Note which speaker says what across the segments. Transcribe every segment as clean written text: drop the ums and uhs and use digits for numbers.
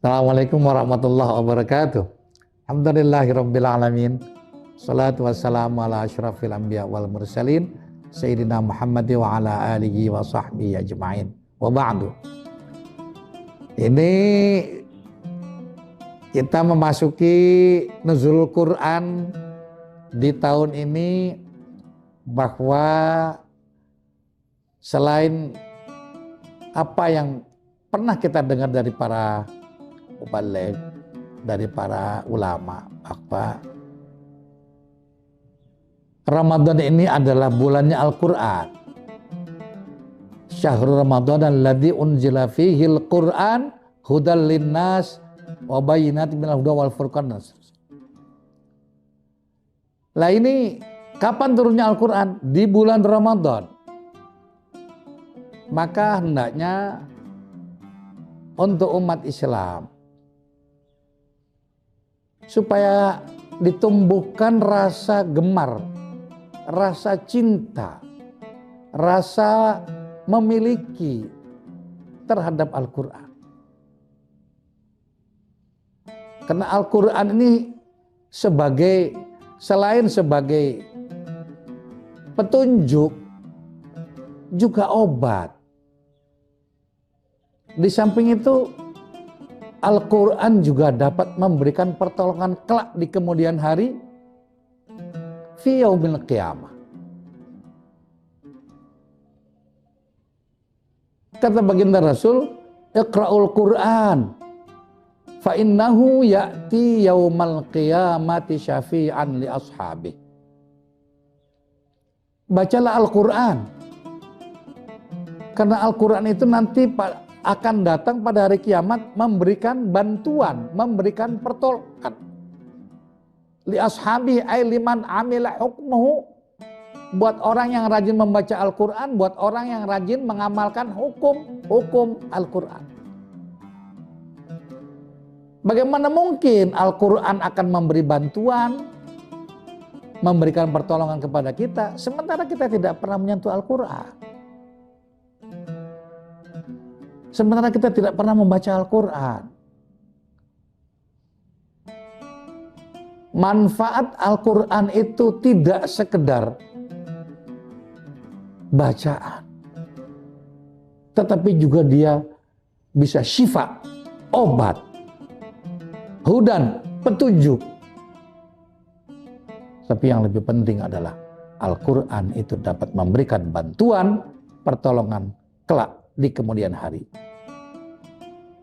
Speaker 1: Assalamualaikum warahmatullahi wabarakatuh. Alhamdulillahirabbil alamin. Shalatu wassalamu ala asyrafil anbiya wal mursalin Sayyidina Muhammad wa ala alihi wa sahbihi ajma'in. Wa ba'du. Ini kita memasuki nuzul Quran di tahun ini, bahwa selain apa yang pernah kita dengar dari para mubaligh, dari para ulama, bahwa Ramadan ini adalah bulannya Al-Quran. Syahrul Ramadan alladzi unzila fihil Quran hudal linnas wa bayyinatin minal huda wal furqan. Lah ini kapan turunnya Al-Quran? Di bulan Ramadan. Maka hendaknya untuk umat Islam, supaya ditumbuhkan rasa gemar, rasa cinta, rasa memiliki terhadap Al-Quran. Karena Al-Quran ini selain sebagai petunjuk, juga obat. Di samping itu, Al-Quran juga dapat memberikan pertolongan kelak di kemudian hari, fi yaumil qiyamah. Kata baginda Rasul, Iqra'ul Quran fa innahu ya'ti yaumal qiyamati syafi'an li ashabi. Bacalah Al-Quran, karena Al-Quran itu nanti akan datang pada hari kiamat memberikan bantuan, memberikan pertolongan. Li ashabi ay liman amila hukmuhu, buat orang yang rajin membaca Al-Quran, buat orang yang rajin mengamalkan hukum Al-Quran. Bagaimana mungkin Al-Quran akan memberi bantuan, memberikan pertolongan kepada kita, sementara kita tidak pernah menyentuh Al-Quran? Sementara kita tidak pernah membaca Al-Quran. Manfaat Al-Quran itu tidak sekedar bacaan, tetapi juga dia bisa syifa, obat, hudan, petunjuk. Tapi yang lebih penting adalah Al-Quran itu dapat memberikan bantuan, pertolongan kelak di kemudian hari.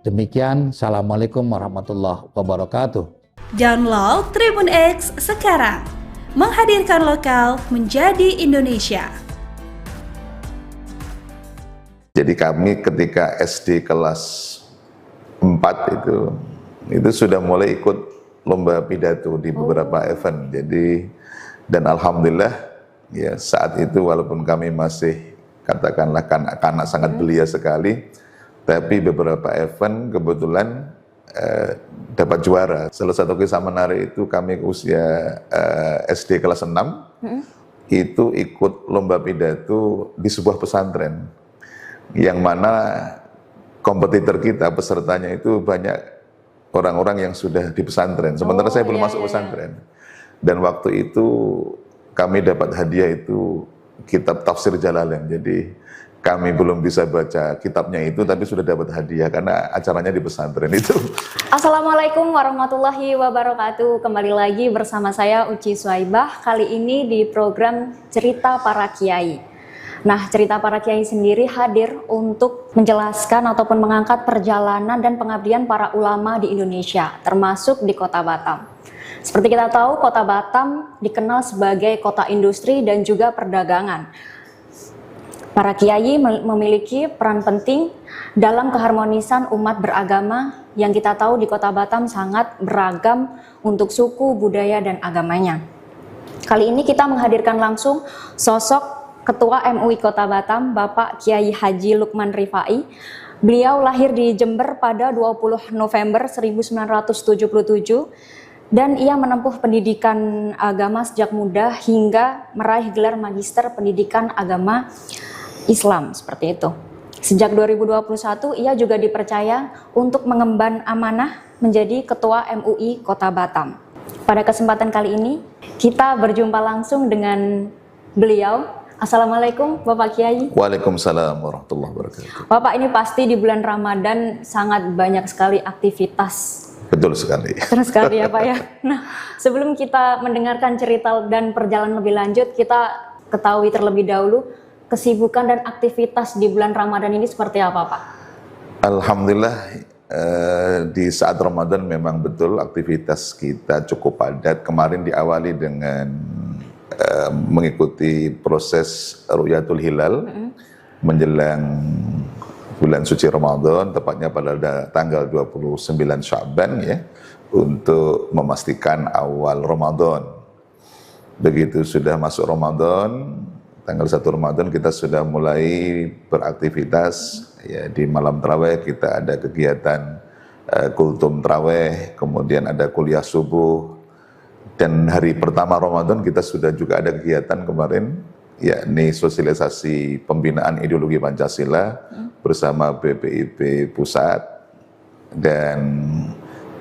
Speaker 1: Demikian, Assalamualaikum warahmatullahi wabarakatuh.
Speaker 2: Download Tribun X sekarang, menghadirkan lokal menjadi Indonesia.
Speaker 3: Jadi kami ketika SD kelas 4 itu sudah mulai ikut lomba pidato di beberapa event. Jadi, dan alhamdulillah ya saat itu walaupun kami masih katakanlah kanak-kanak sangat belia sekali, tapi beberapa event kebetulan dapat juara. Salah satu kisah menarik itu kami usia SD kelas 6 itu ikut lomba pidato di sebuah pesantren, yang mana kompetitor kita, pesertanya itu banyak orang-orang yang sudah di pesantren, sementara saya belum masuk pesantren. Dan waktu itu kami dapat hadiah itu kitab Tafsir Jalalain. Jadi kami belum bisa baca kitabnya itu, tapi sudah dapat hadiah karena acaranya di pesantren itu.
Speaker 4: Assalamualaikum warahmatullahi wabarakatuh. Kembali lagi bersama saya Uci Swaibah, kali ini di program Cerita Para Kiai. Nah, Cerita Para Kiai sendiri hadir untuk menjelaskan ataupun mengangkat perjalanan dan pengabdian para ulama di Indonesia, termasuk di Kota Batam. Seperti kita tahu, Kota Batam dikenal sebagai kota industri dan juga perdagangan. Para kiai memiliki peran penting dalam keharmonisan umat beragama yang kita tahu di Kota Batam sangat beragam untuk suku, budaya, dan agamanya. Kali ini kita menghadirkan langsung sosok Ketua MUI Kota Batam, Bapak Kiai Haji Lukman Rifai. Beliau lahir di Jember pada 20 November 1977 dan ia menempuh pendidikan agama sejak muda hingga meraih gelar Magister Pendidikan Agama Islam, seperti itu. Sejak 2021 ia juga dipercaya untuk mengemban amanah menjadi Ketua MUI Kota Batam. Pada kesempatan kali ini kita berjumpa langsung dengan beliau. Assalamualaikum Bapak Kiai.
Speaker 3: Waalaikumsalam warahmatullahi wabarakatuh.
Speaker 4: Bapak, ini pasti di bulan Ramadan sangat banyak sekali aktivitas.
Speaker 3: Betul sekali.
Speaker 4: Betul sekali ya Pak ya. Nah, sebelum kita mendengarkan cerita dan perjalanan lebih lanjut, kita ketahui terlebih dahulu kesibukan dan aktivitas di bulan Ramadan ini seperti apa Pak?
Speaker 3: Alhamdulillah di saat Ramadan memang betul aktivitas kita cukup padat. Kemarin diawali dengan mengikuti proses Ru'yatul Hilal menjelang bulan suci Ramadan, tepatnya pada tanggal 29 Sya'ban ya, untuk memastikan awal Ramadan. Begitu sudah masuk Ramadan, tanggal 1 Ramadan kita sudah mulai beraktivitas ya. Di malam tarawih kita ada kegiatan kultum tarawih, kemudian ada kuliah subuh. Dan hari pertama Ramadan kita sudah juga ada kegiatan kemarin, yakni sosialisasi pembinaan ideologi Pancasila bersama BPIP Pusat. Dan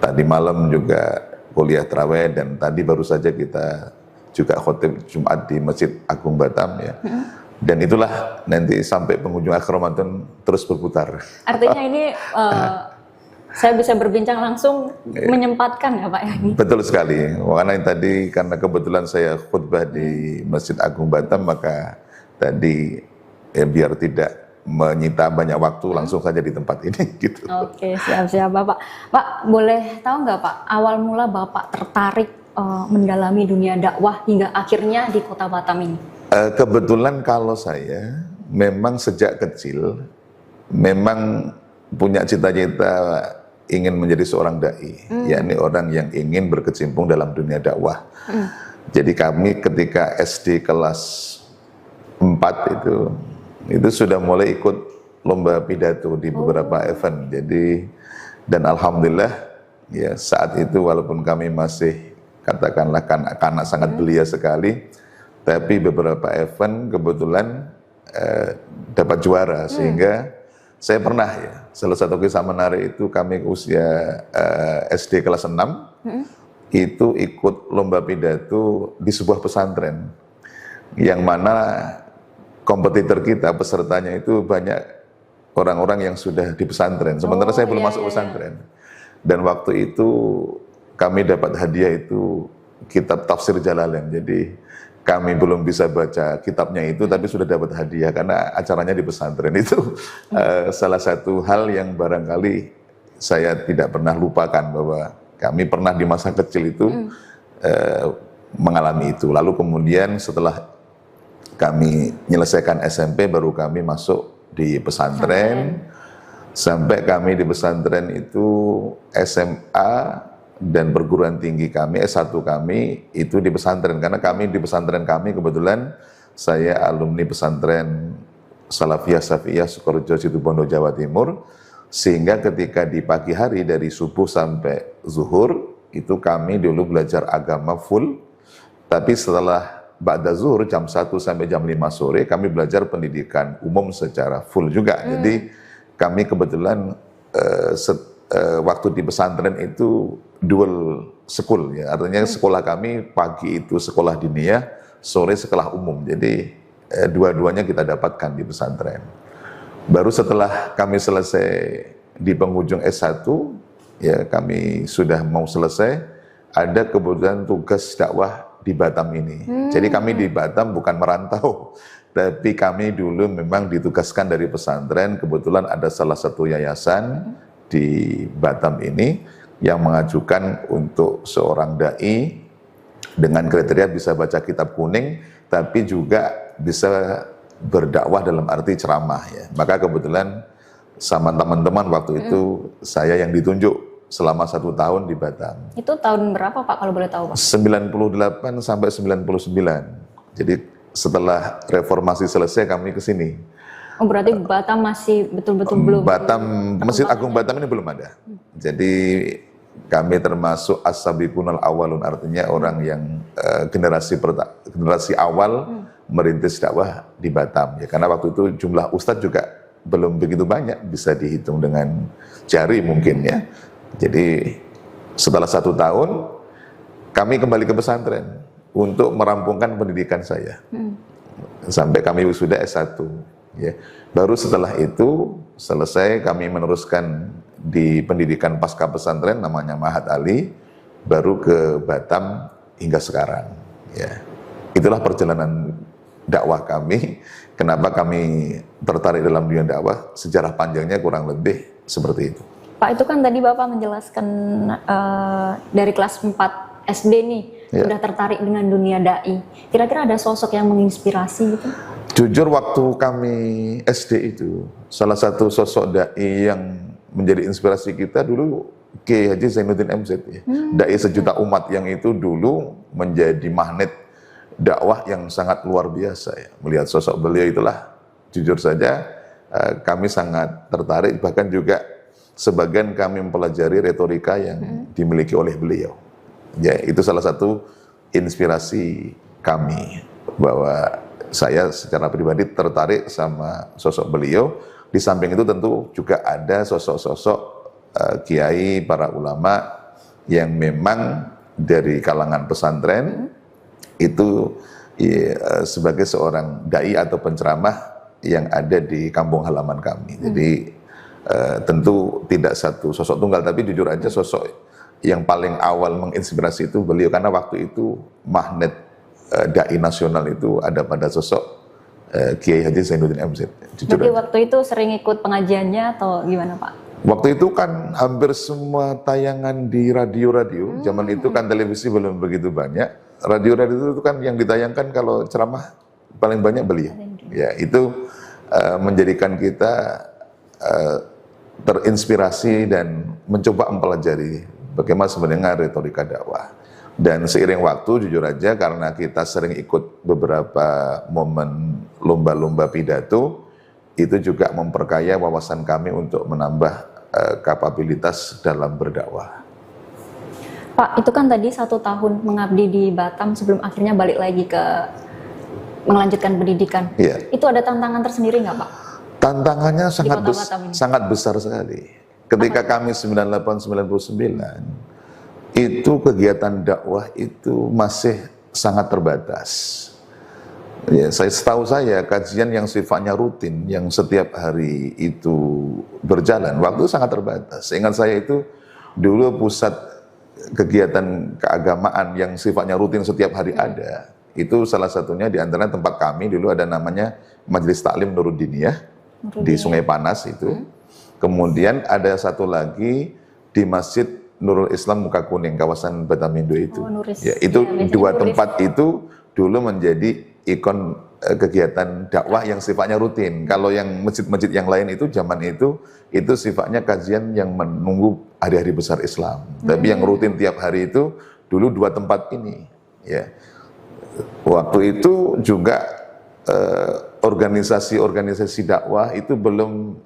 Speaker 3: tadi malam juga kuliah tarawih, dan tadi baru saja kita juga khotib Jumat di Masjid Agung Batam ya. Dan itulah nanti sampai penghujung akhir Ramadan terus berputar.
Speaker 4: Artinya ini saya bisa berbincang langsung menyempatkan ya Pak ya?
Speaker 3: Betul sekali. Karena kebetulan saya khutbah di Masjid Agung Batam, maka tadi biar tidak menyita banyak waktu, langsung saja di tempat ini gitu.
Speaker 4: Oke, siap-siap Bapak. Pak, boleh tahu nggak Pak, awal mula Bapak tertarik mendalami dunia dakwah hingga akhirnya di Kota Batam ini?
Speaker 3: Kebetulan kalau saya memang sejak kecil memang punya cita-cita ingin menjadi seorang dai, yakni orang yang ingin berkecimpung dalam dunia dakwah. Jadi kami ketika SD kelas 4 itu sudah mulai ikut lomba pidato di beberapa event. Jadi dan alhamdulillah ya, saat itu walaupun kami masih katakanlah kanak-kanak sangat belia sekali, tapi beberapa event kebetulan dapat juara, sehingga saya pernah ya, salah satu kisah menarik itu kami usia SD kelas 6 itu ikut lomba pidato di sebuah pesantren, yang mana kompetitor kita, pesertanya itu banyak orang-orang yang sudah di pesantren, sementara saya belum masuk pesantren. Dan waktu itu kami dapat hadiah itu kitab tafsir Jalalain. Jadi kami belum bisa baca kitabnya itu, tapi sudah dapat hadiah karena acaranya di pesantren. Itu salah satu hal yang barangkali saya tidak pernah lupakan, bahwa kami pernah di masa kecil itu mengalami itu. Lalu kemudian setelah kami menyelesaikan SMP, baru kami masuk di pesantren. Sampai kami di pesantren itu SMA dan perguruan tinggi kami, S1 kami itu di pesantren. Karena kami di pesantren kami kebetulan saya alumni pesantren Salafiyah Safiyah Sukorejo Situbondo Jawa Timur, sehingga ketika di pagi hari dari subuh sampai zuhur itu kami dulu belajar agama full, tapi setelah ba'da zuhur jam 1 sampai jam 5 sore kami belajar pendidikan umum secara full juga. Jadi kami kebetulan waktu di pesantren itu dual school ya, artinya sekolah kami pagi itu sekolah diniyah, sore sekolah umum. Jadi dua-duanya kita dapatkan di pesantren. Baru setelah kami selesai di penghujung S1 ya, kami sudah mau selesai, ada kebetulan tugas dakwah di Batam ini. Jadi kami di Batam bukan merantau, tapi kami dulu memang ditugaskan dari pesantren. Kebetulan ada salah satu yayasan di Batam ini yang mengajukan untuk seorang dai dengan kriteria bisa baca kitab kuning, tapi juga bisa berdakwah dalam arti ceramah ya. Maka kebetulan sama teman-teman waktu itu saya yang ditunjuk selama 1 tahun di Batam.
Speaker 4: Itu tahun berapa Pak kalau boleh tahu Pak?
Speaker 3: 98 sampai 99. Jadi setelah reformasi selesai kami ke sini.
Speaker 4: Oh, berarti Batam masih betul-betul belum?
Speaker 3: Batam, Masjid Agung Batam ini belum ada. Jadi kami termasuk as-sabiqunal awalun, artinya orang yang generasi awal merintis dakwah di Batam ya. Karena waktu itu jumlah ustadz juga belum begitu banyak, bisa dihitung dengan jari mungkin ya. Jadi setelah 1 tahun kami kembali ke pesantren untuk merampungkan pendidikan saya sampai kami wisuda S1 ya. Baru setelah itu selesai kami meneruskan di pendidikan pasca pesantren namanya Ma'had Ali, baru ke Batam hingga sekarang ya. Itulah perjalanan dakwah kami. Kenapa kami tertarik dalam dunia dakwah, sejarah panjangnya kurang lebih seperti itu.
Speaker 4: Pak, itu kan tadi Bapak menjelaskan dari kelas 4 SD nih, udah tertarik dengan dunia dai. Kira-kira ada sosok yang menginspirasi gitu?
Speaker 3: Jujur waktu kami SD itu, salah satu sosok dai yang menjadi inspirasi kita dulu Kiai Haji Zainuddin MZ ya. Dai sejuta umat yang itu dulu menjadi magnet dakwah yang sangat luar biasa ya. Melihat sosok beliau itulah jujur saja kami sangat tertarik, bahkan juga sebagian kami mempelajari retorika yang dimiliki oleh beliau. Ya, itu salah satu inspirasi kami, bahwa saya secara pribadi tertarik sama sosok beliau. Di samping itu tentu juga ada sosok-sosok kiai, para ulama yang memang dari kalangan pesantren itu sebagai seorang dai atau penceramah yang ada di kampung halaman kami. Jadi tentu tidak satu sosok tunggal, tapi jujur aja sosok yang paling awal menginspirasi itu beliau, karena waktu itu magnet dai nasional itu ada pada sosok Kiai Haji Zainuddin MZ.
Speaker 4: Jadi waktu itu sering ikut pengajiannya atau gimana Pak?
Speaker 3: Waktu itu kan hampir semua tayangan di radio-radio, zaman itu kan televisi belum begitu banyak. Radio-radio itu kan yang ditayangkan kalau ceramah paling banyak beliau. Ya, itu menjadikan kita terinspirasi dan mencoba mempelajari bagaimana sebenarnya retorika dakwah. Dan seiring waktu, jujur aja, karena kita sering ikut beberapa momen lomba-lomba pidato, itu juga memperkaya wawasan kami untuk menambah kapabilitas dalam berdakwah.
Speaker 4: Pak, itu kan tadi 1 tahun mengabdi di Batam sebelum akhirnya balik lagi ke melanjutkan pendidikan.
Speaker 3: Iya.
Speaker 4: Itu ada tantangan tersendiri nggak Pak?
Speaker 3: Tantangannya
Speaker 4: Batam ini?
Speaker 3: sangat besar sekali. Ketika kami 98-99, itu kegiatan dakwah itu masih sangat terbatas. Ya, setahu saya kajian yang sifatnya rutin, yang setiap hari itu berjalan, waktu sangat terbatas. Seingat saya itu dulu pusat kegiatan keagamaan yang sifatnya rutin setiap hari ada. Itu salah satunya di antara tempat kami dulu ada namanya Majelis Taklim Nuruddiniyah di Sungai Panas itu. Kemudian ada satu lagi di Masjid Nurul Islam Muka Kuning, kawasan Batamindo itu. Ya, itu dua tempat itu dulu menjadi ikon kegiatan dakwah yang sifatnya rutin. Kalau yang masjid-masjid yang lain itu zaman itu sifatnya kajian yang menunggu hari-hari besar Islam. Tapi yang rutin tiap hari itu dulu dua tempat ini. Ya, waktu itu juga organisasi-organisasi dakwah itu belum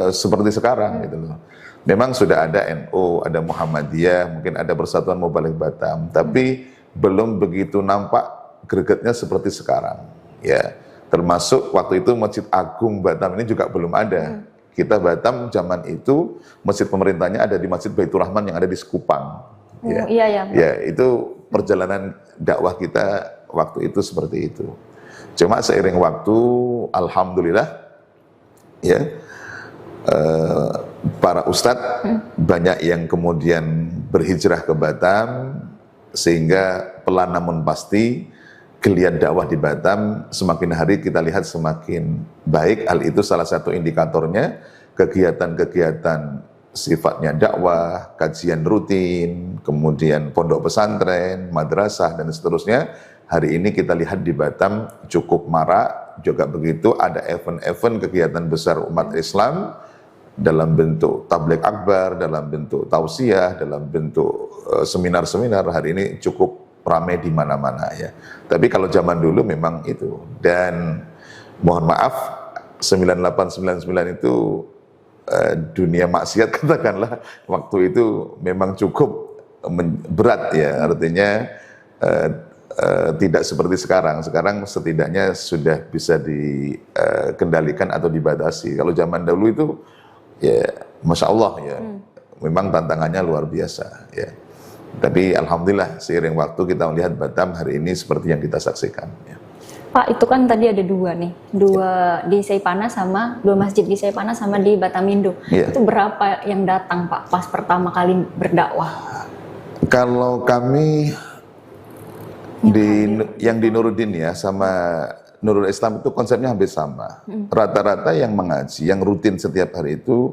Speaker 3: seperti sekarang gitu loh. Memang sudah ada NU, ada Muhammadiyah, mungkin ada Persatuan Mubalik Batam, tapi belum begitu nampak gregetnya seperti sekarang. Ya, termasuk waktu itu Masjid Agung Batam ini juga belum ada. Kita Batam zaman itu masjid pemerintahnya ada di Masjid Baitur Rahman yang ada di Sekupang. Ya, ya, itu perjalanan dakwah kita waktu itu seperti itu. Cuma seiring waktu, alhamdulillah, ya, para ustadz banyak yang kemudian berhijrah ke Batam, sehingga pelan namun pasti geliat dakwah di Batam semakin hari kita lihat semakin baik. Hal itu salah satu indikatornya kegiatan-kegiatan sifatnya dakwah, kajian rutin, kemudian pondok pesantren, madrasah dan seterusnya. Hari ini kita lihat di Batam cukup marak, juga begitu ada event-event kegiatan besar umat Islam dalam bentuk tabligh akbar, dalam bentuk tausiah, dalam bentuk seminar-seminar. Hari ini cukup ramai di mana-mana ya. Tapi kalau zaman dulu memang itu. Dan mohon maaf, 98-99 itu dunia maksiat katakanlah, waktu itu memang cukup berat ya. Artinya tidak seperti sekarang. Sekarang setidaknya sudah bisa dikendalikan atau dibatasi. Kalau zaman dahulu itu ya Masya Allah ya, memang tantangannya luar biasa ya. Tapi alhamdulillah seiring waktu kita melihat Batam hari ini seperti yang kita saksikan ya.
Speaker 4: Pak, itu kan tadi ada dua nih, dua di Seipana sama dua masjid di Seipana sama di Batamindo. Itu berapa yang datang Pak pas pertama kali berdakwah?
Speaker 3: Kalau kami yang di Nuruddin ya sama Nurul Islam itu konsepnya hampir sama. Rata-rata yang mengaji, yang rutin setiap hari itu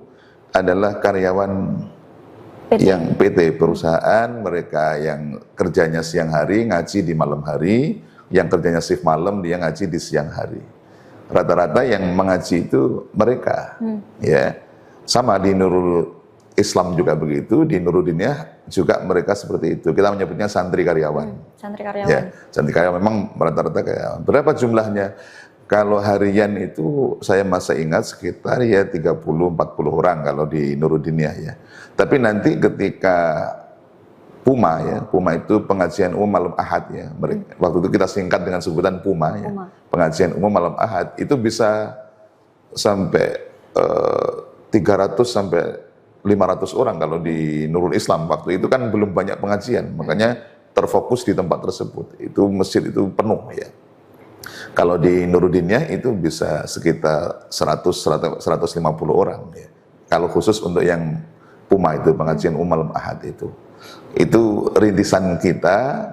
Speaker 3: adalah karyawan yang PT perusahaan, mereka yang kerjanya siang hari ngaji di malam hari, yang kerjanya shift malam dia ngaji di siang hari. Rata-rata yang mengaji itu mereka, ya. Sama di Nurul Islam juga begitu, di Nuruddiniyah juga mereka seperti itu. Kita menyebutnya santri karyawan.
Speaker 4: Santri karyawan.
Speaker 3: Ya, santri karyawan memang rata-rata karyawan. Berapa jumlahnya? Kalau harian itu saya masih ingat sekitar ya 30-40 orang kalau di Nuruddiniyah ya. Tapi nanti ketika Puma ya, Puma itu pengajian umum malam Ahad ya. Waktu itu kita singkat dengan sebutan Puma ya. Pengajian umum malam Ahad itu bisa sampai 300 sampai 500 orang kalau di Nurul Islam. Waktu itu kan belum banyak pengajian, makanya terfokus di tempat tersebut. Itu masjid itu penuh ya. Kalau di Nuruddiniyah itu bisa sekitar 150 orang ya. Kalau khusus untuk yang Puma itu pengajian umum malam Ahad itu rintisan kita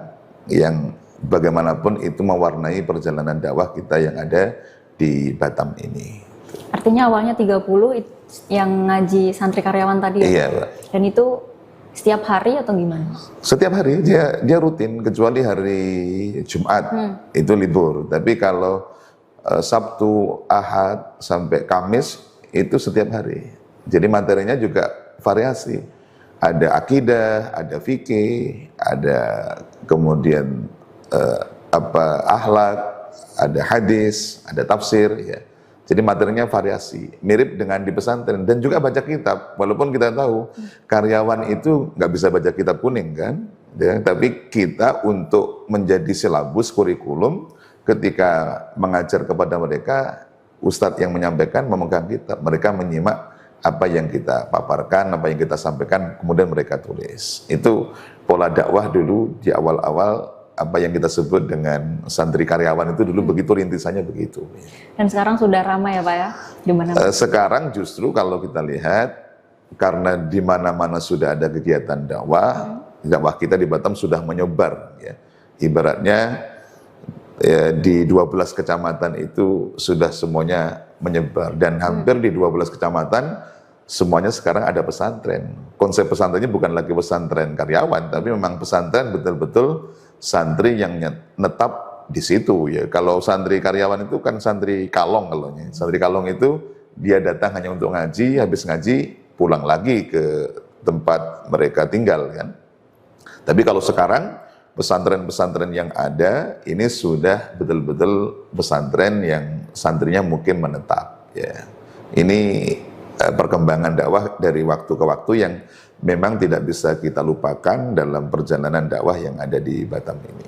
Speaker 3: yang bagaimanapun itu mewarnai perjalanan dakwah kita yang ada di Batam ini.
Speaker 4: Artinya awalnya 30 yang ngaji santri karyawan tadi ya?
Speaker 3: Iya, Pak.
Speaker 4: Dan itu setiap hari atau gimana?
Speaker 3: Setiap hari dia rutin, kecuali hari Jumat itu libur. Tapi kalau Sabtu, Ahad sampai Kamis itu setiap hari. Jadi materinya juga variasi. Ada akidah, ada fikih, ada kemudian akhlak, ada hadis, ada tafsir ya. Jadi materinya variasi, mirip dengan di pesantren dan juga baca kitab. Walaupun kita tahu karyawan itu nggak bisa baca kitab kuning kan, ya. Tapi kita untuk menjadi silabus kurikulum ketika mengajar kepada mereka, ustadz yang menyampaikan memegang kitab, mereka menyimak apa yang kita paparkan, apa yang kita sampaikan, kemudian mereka tulis. Itu pola dakwah dulu di awal-awal, apa yang kita sebut dengan santri karyawan itu dulu begitu, rintisannya begitu.
Speaker 4: Dan sekarang sudah ramai ya Pak ya? Di mana?
Speaker 3: Sekarang justru kalau kita lihat, karena di mana-mana sudah ada kegiatan dakwah, dakwah kita di Batam sudah menyebar. Ya. Ibaratnya ya, di 12 kecamatan itu sudah semuanya menyebar. Dan hampir di 12 kecamatan semuanya sekarang ada pesantren. Konsep pesantrennya bukan lagi pesantren karyawan, tapi memang pesantren betul-betul santri yang netap di situ ya. Kalau santri karyawan itu kan santri kalong kalaunya. Santri kalong itu dia datang hanya untuk ngaji, habis ngaji pulang lagi ke tempat mereka tinggal kan. Tapi kalau sekarang pesantren-pesantren yang ada ini sudah betul-betul pesantren yang santrinya mungkin menetap ya. Ini perkembangan dakwah dari waktu ke waktu yang memang tidak bisa kita lupakan dalam perjalanan dakwah yang ada di Batam ini.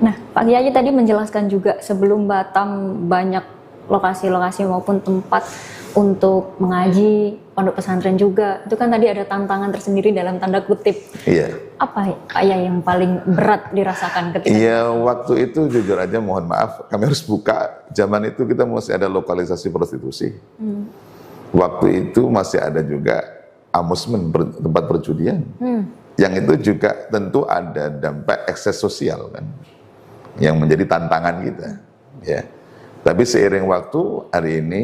Speaker 4: Nah, Pak Kiai tadi menjelaskan juga sebelum Batam banyak lokasi-lokasi maupun tempat untuk mengaji, pondok pesantren juga. Itu kan tadi ada tantangan tersendiri dalam tanda kutip.
Speaker 3: Iya.
Speaker 4: Apa ya yang paling berat dirasakan ketika?
Speaker 3: Iya, waktu itu jujur aja mohon maaf, kami harus buka. Zaman itu kita masih ada lokalisasi prostitusi. Waktu itu masih ada juga amusement, tempat perjudian. Yang itu juga tentu ada dampak ekses sosial kan, yang menjadi tantangan kita. Ya. Tapi seiring waktu hari ini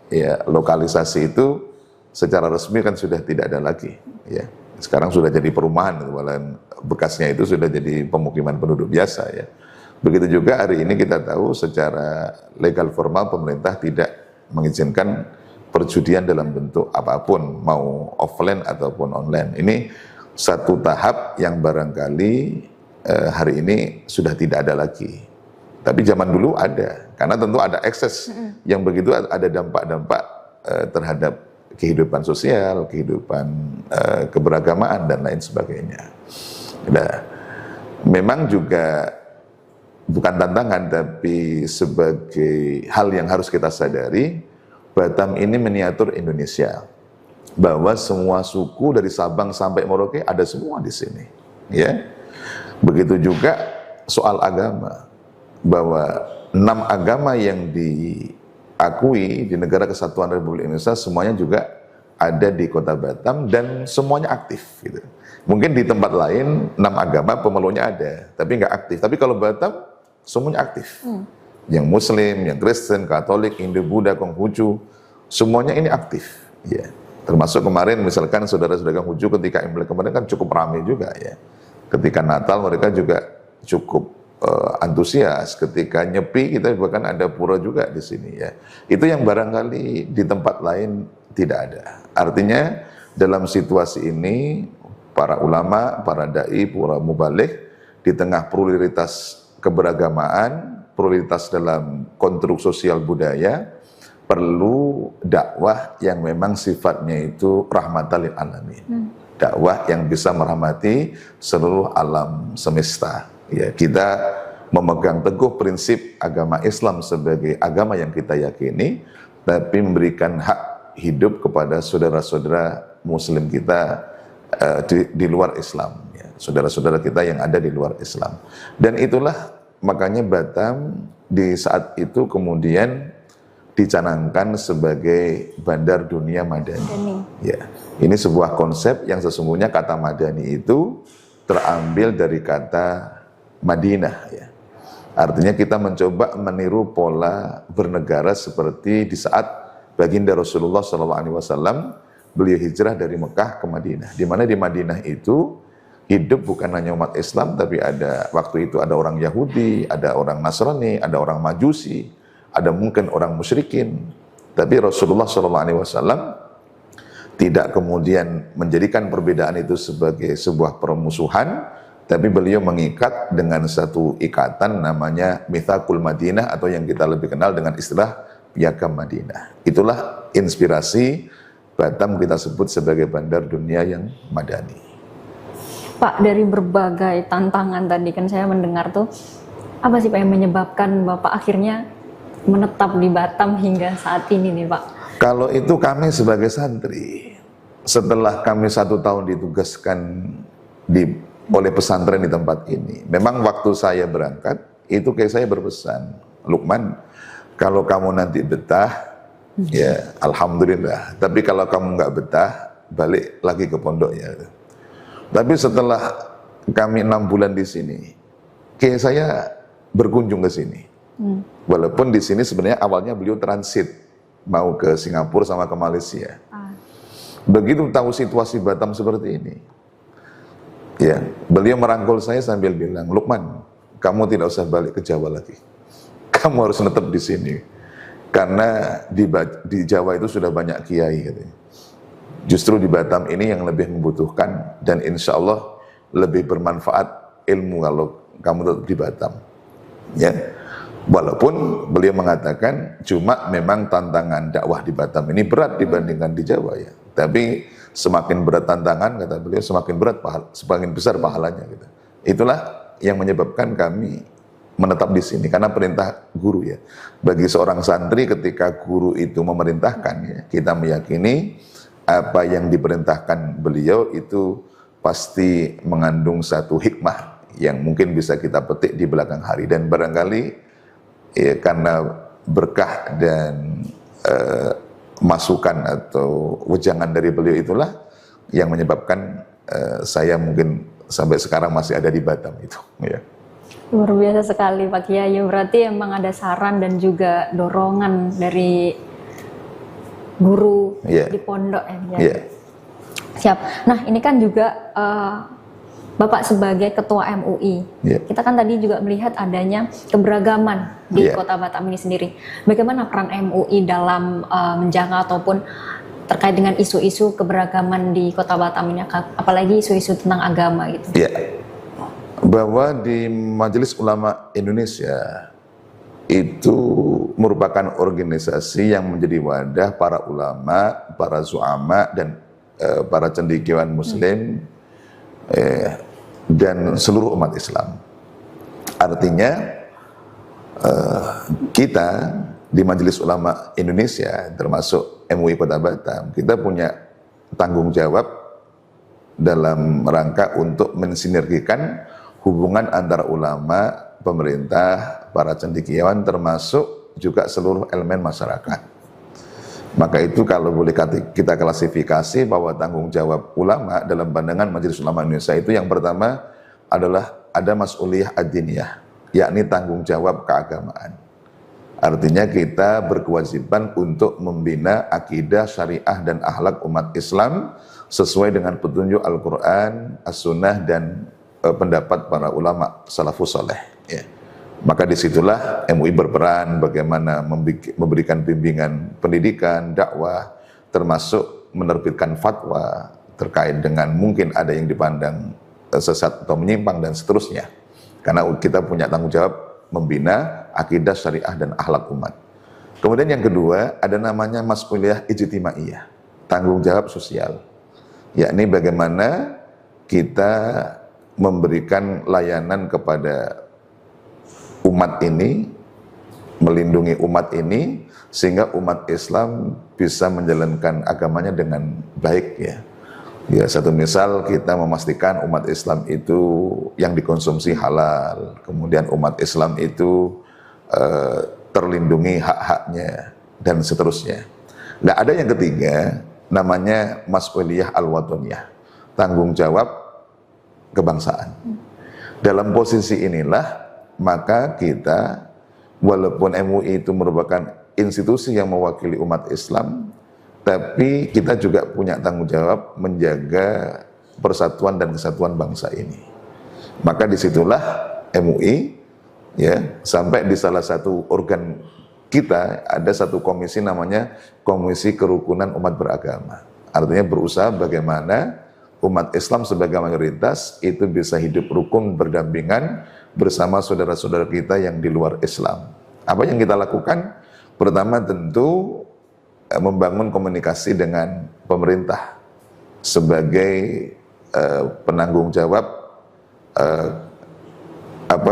Speaker 3: ya lokalisasi itu secara resmi kan sudah tidak ada lagi. Ya. Sekarang sudah jadi perumahan, walaupun bekasnya itu sudah jadi pemukiman penduduk biasa ya. Begitu juga hari ini kita tahu secara legal formal pemerintah tidak mengizinkan perjudian dalam bentuk apapun, mau offline ataupun online. Ini satu tahap yang barangkali hari ini sudah tidak ada lagi. Tapi zaman dulu ada, karena tentu ada ekses yang begitu, ada dampak-dampak terhadap kehidupan sosial, kehidupan keberagamaan dan lain sebagainya. Nah, memang juga bukan tantangan tapi sebagai hal yang harus kita sadari, Batam ini miniatur Indonesia. Bahwa semua suku dari Sabang sampai Merauke ada semua di sini, ya. Begitu juga soal agama, bahwa 6 agama yang diakui di Negara Kesatuan Republik Indonesia semuanya juga ada di Kota Batam dan semuanya aktif, gitu. Mungkin di tempat lain 6 agama pemeluknya ada, tapi nggak aktif. Tapi kalau Batam semuanya aktif. Yang Muslim, yang Kristen, Katolik, Hindu, Buddha, Konghucu, semuanya ini aktif. Ya. Termasuk kemarin misalkan saudara-saudara Konghucu ketika Imlek kemarin kan cukup ramai juga ya. Ketika Natal mereka juga cukup antusias. Ketika Nyepi kita bahkan ada pura juga di sini ya. Itu yang barangkali di tempat lain tidak ada. Artinya dalam situasi ini para ulama, para dai, para mubalik di tengah pluralitas keberagamaan, pluralitas dalam konstruk sosial budaya, perlu dakwah yang memang sifatnya itu rahmatan lil alamin. Dakwah yang bisa merahmati seluruh alam semesta. Ya, kita memegang teguh prinsip agama Islam sebagai agama yang kita yakini, tapi memberikan hak hidup kepada saudara-saudara muslim kita di luar Islam, ya. Saudara-saudara kita yang ada di luar Islam. Dan itulah makanya Batam di saat itu kemudian dicanangkan sebagai Bandar Dunia Madani. Ya, ini sebuah konsep yang sesungguhnya kata Madani itu terambil dari kata Madinah. Ya. Artinya kita mencoba meniru pola bernegara seperti di saat baginda Rasulullah SAW beliau hijrah dari Mekah ke Madinah. Di mana di Madinah itu hidup bukan hanya umat Islam, tapi ada waktu itu ada orang Yahudi, ada orang Nasrani, ada orang Majusi, ada mungkin orang musyrikin. Tapi Rasulullah SAW tidak kemudian menjadikan perbedaan itu sebagai sebuah permusuhan, tapi beliau mengikat dengan satu ikatan namanya Mitsaqul Madinah atau yang kita lebih kenal dengan istilah Piagam Madinah. Itulah inspirasi Batam kita sebut sebagai Bandar Dunia yang Madani.
Speaker 4: Pak, dari berbagai tantangan tadi kan saya mendengar tuh, apa sih Pak yang menyebabkan Bapak akhirnya menetap di Batam hingga saat ini nih Pak?
Speaker 3: Kalau itu kami sebagai santri, setelah kami 1 tahun ditugaskan oleh pesantren di tempat ini, memang waktu saya berangkat, itu kayak saya berpesan, Lukman, kalau kamu nanti betah, ya alhamdulillah. Tapi kalau kamu nggak betah, balik lagi ke pondoknya. Tapi setelah kami 6 bulan di sini, kayak saya berkunjung ke sini. Walaupun di sini sebenarnya awalnya beliau transit mau ke Singapura sama ke Malaysia. Begitu tahu situasi Batam seperti ini, ya beliau merangkul saya sambil bilang, Lukman, kamu tidak usah balik ke Jawa lagi. Kamu harus tetap di sini. Karena di Jawa itu sudah banyak kiai katanya. Justru di Batam ini yang lebih membutuhkan dan insya Allah lebih bermanfaat ilmu kalau kamu tetap di Batam. Ya, walaupun beliau mengatakan cuma memang tantangan dakwah di Batam ini berat dibandingkan di Jawa ya. Tapi semakin berat tantangan kata beliau semakin besar pahalanya gitu. Itulah yang menyebabkan kami menetap di sini karena perintah guru ya. Bagi seorang santri ketika guru itu memerintahkan ya, kita meyakini apa yang diperintahkan beliau itu pasti mengandung satu hikmah yang mungkin bisa kita petik di belakang hari dan barangkali ya karena berkah dan masukan atau wejangan dari beliau itulah yang menyebabkan saya mungkin sampai sekarang masih ada di Batam itu ya.
Speaker 4: Luar biasa sekali Pak Kiai, berarti emang ada saran dan juga dorongan dari guru di pondok ya. Siap. Nah ini kan juga Bapak sebagai ketua MUI, kita kan tadi juga melihat adanya keberagaman di kota Batam ini sendiri. Bagaimana peran MUI dalam menjaga ataupun terkait dengan isu-isu keberagaman di kota Batam ini, apalagi isu-isu tentang agama gitu?
Speaker 3: Bahwa di Majelis Ulama Indonesia itu merupakan organisasi yang menjadi wadah para ulama, para zu'ama dan para cendekiawan muslim dan seluruh umat Islam. Artinya kita di Majelis Ulama Indonesia, termasuk MUI Kota Batam, kita punya tanggung jawab dalam rangka untuk mensinergikan hubungan antara ulama, pemerintah, para cendekiawan, termasuk juga seluruh elemen masyarakat. Maka itu kalau boleh kita klasifikasi bahwa tanggung jawab ulama dalam pandangan Majelis Ulama Indonesia itu yang pertama adalah ada mas'uliyah ad-diniyah, yakni tanggung jawab keagamaan. Artinya kita berkewajiban untuk membina akidah, syariah, dan akhlak umat Islam sesuai dengan petunjuk Al-Quran, As-Sunnah, dan pendapat para ulama salafus saleh. Ya. Maka disitulah MUI berperan bagaimana memberikan bimbingan pendidikan, dakwah, termasuk menerbitkan fatwa terkait dengan mungkin ada yang dipandang sesat atau menyimpang dan seterusnya. Karena kita punya tanggung jawab membina akidah, syariah, dan akhlak umat. Kemudian yang kedua ada namanya mas'uliyah ijtimaiyah, tanggung jawab sosial, yakni bagaimana kita memberikan layanan kepada umat ini, melindungi umat ini, sehingga umat Islam bisa menjalankan agamanya dengan baik, ya. Ya, satu misal kita memastikan umat Islam itu yang dikonsumsi halal, kemudian umat Islam itu terlindungi hak-haknya, dan seterusnya. Nah, ada yang ketiga, namanya mas'uliyah al-wataniyah, tanggung jawab kebangsaan. Dalam posisi inilah, maka kita, walaupun MUI itu merupakan institusi yang mewakili umat Islam, tapi kita juga punya tanggung jawab menjaga persatuan dan kesatuan bangsa ini. Maka disitulah MUI, ya, sampai di salah satu organ kita ada satu komisi namanya Komisi Kerukunan Umat Beragama. Artinya berusaha bagaimana umat Islam sebagai mayoritas itu bisa hidup rukun berdampingan bersama saudara-saudara kita yang di luar Islam. Apa yang kita lakukan? Pertama tentu membangun komunikasi dengan pemerintah sebagai penanggung jawab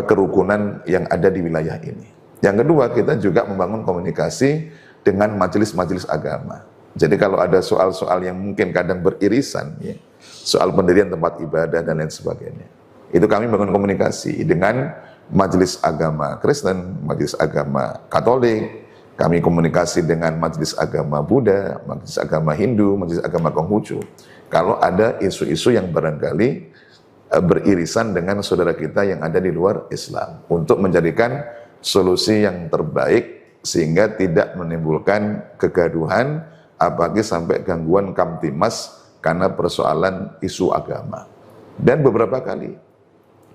Speaker 3: kerukunan yang ada di wilayah ini. Yang kedua, kita juga membangun komunikasi dengan majelis-majelis agama. Jadi kalau ada soal-soal yang mungkin kadang beririsan, ya, soal pendirian tempat ibadah dan lain sebagainya, itu kami bangun komunikasi dengan majelis agama Kristen, majelis agama Katolik. Kami komunikasi dengan majelis agama Buddha, majelis agama Hindu, majelis agama Konghucu. Kalau ada isu-isu yang barangkali beririsan dengan saudara kita yang ada di luar Islam, untuk menjadikan solusi yang terbaik sehingga tidak menimbulkan kegaduhan, apalagi sampai gangguan kamtimas karena persoalan isu agama. Dan beberapa kali,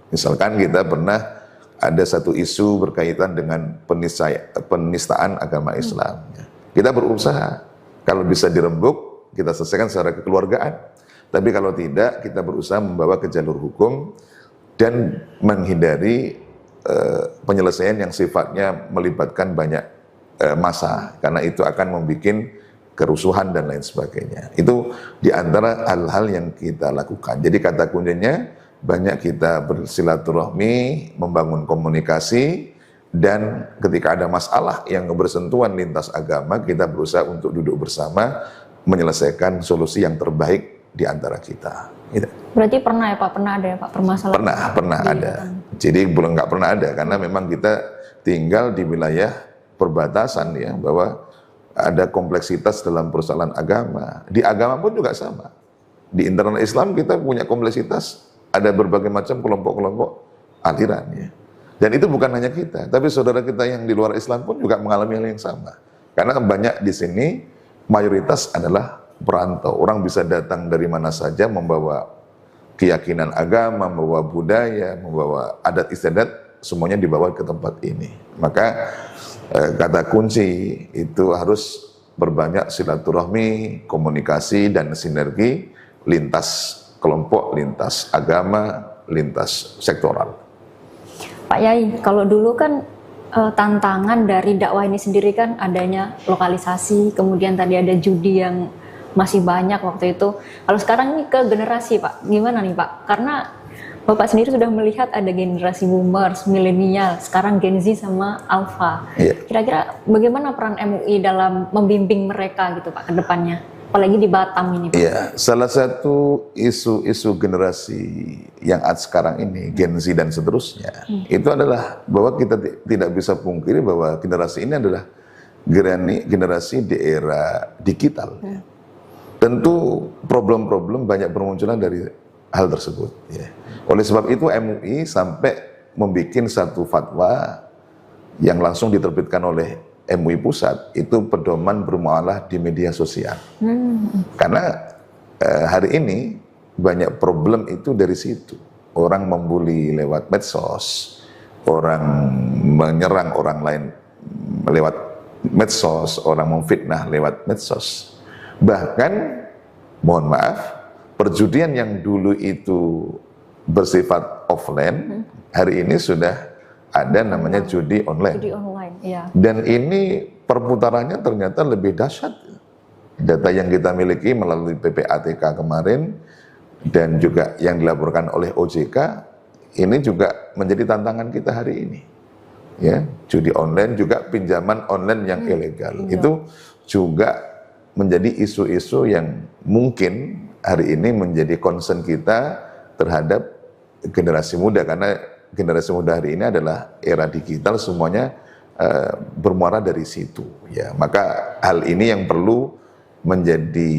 Speaker 3: misalkan kita pernah ada satu isu berkaitan dengan penistaan agama Islam. Kita berusaha, kalau bisa dirembuk, kita selesaikan secara kekeluargaan. Tapi kalau tidak, kita berusaha membawa ke jalur hukum dan menghindari penyelesaian yang sifatnya melibatkan banyak massa, karena itu akan membuat kerusuhan dan lain sebagainya. Itu diantara hal-hal yang kita lakukan. Jadi kata kuncinya, banyak kita bersilaturahmi, membangun komunikasi, dan ketika ada masalah yang bersentuhan lintas agama, kita berusaha untuk duduk bersama, menyelesaikan solusi yang terbaik di antara kita. Gitu.
Speaker 4: Berarti pernah ya Pak, pernah ada ya Pak permasalahan?
Speaker 3: Pernah ada. Jadi belum nggak pernah ada, karena memang kita tinggal di wilayah perbatasan, ya, bahwa ada kompleksitas dalam persoalan agama. Di agama pun juga sama. Di internal Islam kita punya kompleksitas. Ada berbagai macam kelompok-kelompok aliran, ya. Dan itu bukan hanya kita, tapi saudara kita yang di luar Islam pun juga mengalami hal yang sama. Karena banyak di sini mayoritas adalah perantau. Orang bisa datang dari mana saja membawa keyakinan agama, membawa budaya, membawa adat istiadat, semuanya dibawa ke tempat ini. Maka kata kunci itu harus berbanyak silaturahmi, komunikasi, dan sinergi lintas kelompok, lintas agama, lintas sektoral.
Speaker 4: Pak Yai, kalau dulu kan tantangan dari dakwah ini sendiri kan adanya lokalisasi, kemudian tadi ada judi yang masih banyak waktu itu. Kalau sekarang ini ke generasi Pak, gimana nih Pak? Karena Bapak sendiri sudah melihat ada generasi boomers, milenial, sekarang Gen Z sama Alpha.
Speaker 3: Iya.
Speaker 4: Kira-kira bagaimana peran MUI dalam membimbing mereka gitu Pak ke depannya? Apalagi di Batam ini Pak.
Speaker 3: Iya, salah satu isu-isu generasi yang ada sekarang ini, Gen Z dan seterusnya, itu adalah bahwa kita tidak bisa pungkiri bahwa generasi ini adalah generasi di era digital. Tentu problem-problem banyak bermunculan dari hal tersebut. Ya. Oleh sebab itu MUI sampai membuat satu fatwa yang langsung diterbitkan oleh MUI Pusat, itu pedoman bermuamalah di media sosial. Karena hari ini banyak problem itu dari situ. Orang membuli lewat medsos, orang menyerang orang lain lewat medsos, orang memfitnah lewat medsos. Bahkan, mohon maaf, perjudian yang dulu itu bersifat offline, hari ini sudah ada namanya judi online.
Speaker 4: Judi online, iya.
Speaker 3: Dan ini perputarannya ternyata lebih dahsyat. Data yang kita miliki melalui PPATK kemarin dan juga yang dilaporkan oleh OJK, ini juga menjadi tantangan kita hari ini. Ya, judi online juga pinjaman online yang ilegal. Itu juga menjadi isu-isu yang mungkin hari ini menjadi concern kita terhadap generasi muda, karena generasi muda hari ini adalah era digital, semuanya bermuara dari situ. Ya, maka hal ini yang perlu menjadi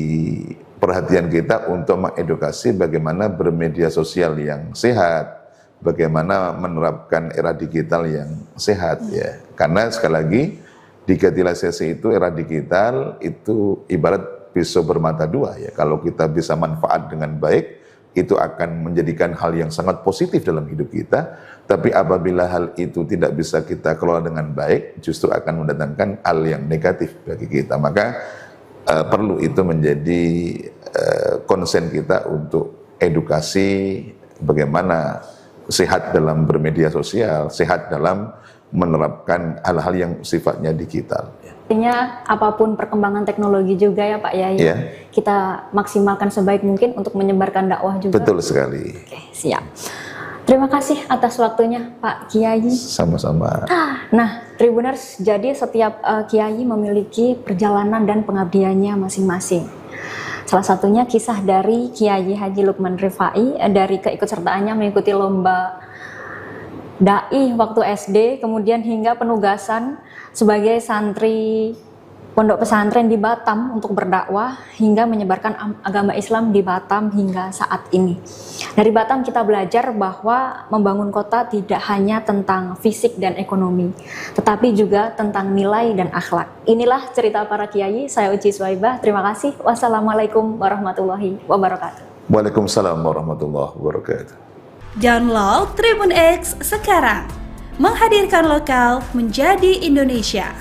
Speaker 3: perhatian kita untuk mengedukasi bagaimana bermedia sosial yang sehat, bagaimana menerapkan era digital yang sehat. Ya, karena sekali lagi digitalisasi itu, era digital itu ibarat pisau bermata dua. Ya, kalau kita bisa manfaat dengan baik, itu akan menjadikan hal yang sangat positif dalam hidup kita. Tapi apabila hal itu tidak bisa kita kelola dengan baik, justru akan mendatangkan hal yang negatif bagi kita. Maka perlu itu menjadi konsen kita untuk edukasi bagaimana sehat dalam bermedia sosial, sehat dalam menerapkan hal-hal yang sifatnya digital.
Speaker 4: Artinya apapun perkembangan teknologi juga ya Pak Yai, kita maksimalkan sebaik mungkin untuk menyebarkan dakwah juga.
Speaker 3: Betul sekali.
Speaker 4: Oke, siap. Terima kasih atas waktunya Pak Kiai.
Speaker 3: Sama-sama.
Speaker 4: Nah, Tribuners, jadi setiap Kiai memiliki perjalanan dan pengabdiannya masing-masing. Salah satunya kisah dari Kiai Haji Lukman Rifai dari keikutsertaannya mengikuti lomba dai waktu SD, kemudian hingga penugasan sebagai santri pondok pesantren di Batam untuk berdakwah hingga menyebarkan agama Islam di Batam hingga saat ini. Dari Batam kita belajar bahwa membangun kota tidak hanya tentang fisik dan ekonomi, tetapi juga tentang nilai dan akhlak. Inilah cerita para kiai. Saya Uci Swaibah. Terima kasih. Wassalamualaikum warahmatullahi wabarakatuh.
Speaker 3: Waalaikumsalam warahmatullahi wabarakatuh.
Speaker 2: Download Tribun X sekarang, menghadirkan lokal menjadi Indonesia.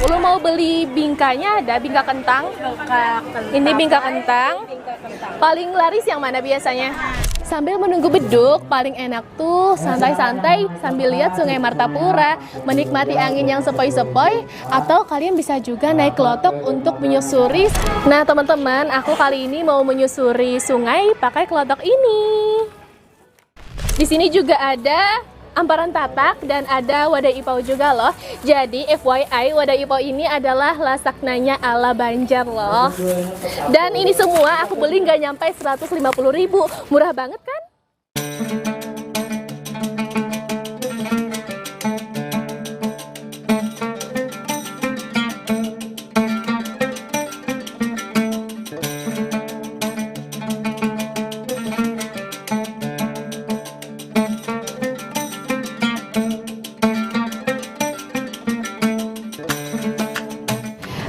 Speaker 5: Lu mau beli bingkanya, ada bingka kentang. Ini bingka kentang. Paling laris yang mana biasanya? Sambil menunggu beduk, paling enak tuh santai-santai sambil lihat Sungai Martapura, menikmati angin yang sepoi-sepoi, atau kalian bisa juga naik kelotok untuk menyusuri. Nah teman-teman, aku kali ini mau menyusuri sungai pakai kelotok ini. Di sini juga ada amparan tatak dan ada wadah ipau juga loh. Jadi FYI, wadah ipau ini adalah lasaknanya ala Banjar loh. Dan ini semua aku beli nggak nyampe 150.000. Murah banget kan?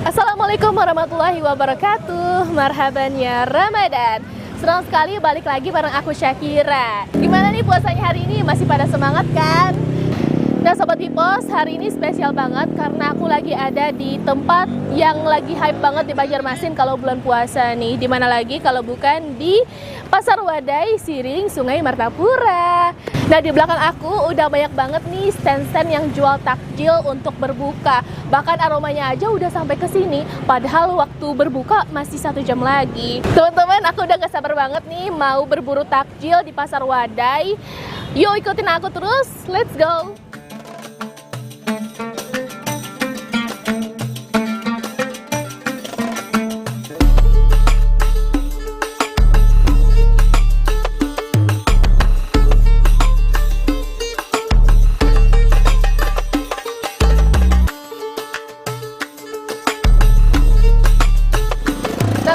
Speaker 5: Assalamualaikum warahmatullahi wabarakatuh. Marhaban ya Ramadan. Senang sekali balik lagi bareng aku Syakira. Gimana nih puasanya hari ini? Masih pada semangat kan? Nah Sobat Hipos, hari ini spesial banget karena aku lagi ada di tempat yang lagi hype banget di Banjarmasin kalau bulan puasa nih. Dimana lagi kalau bukan di Pasar Wadai Siring Sungai Martapura. Nah, di belakang aku udah banyak banget nih stand-stand yang jual takjil untuk berbuka. Bahkan aromanya aja udah sampai ke sini, padahal waktu berbuka masih 1 jam lagi. Teman-teman, aku udah gak sabar banget nih mau berburu takjil di Pasar Wadai. Yuk ikutin aku terus, let's go!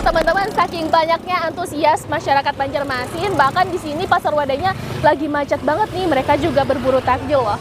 Speaker 5: Teman-teman, saking banyaknya antusias masyarakat Banjarmasin, bahkan di sini Pasar Wadainya lagi macet banget nih. Mereka juga berburu takjil loh.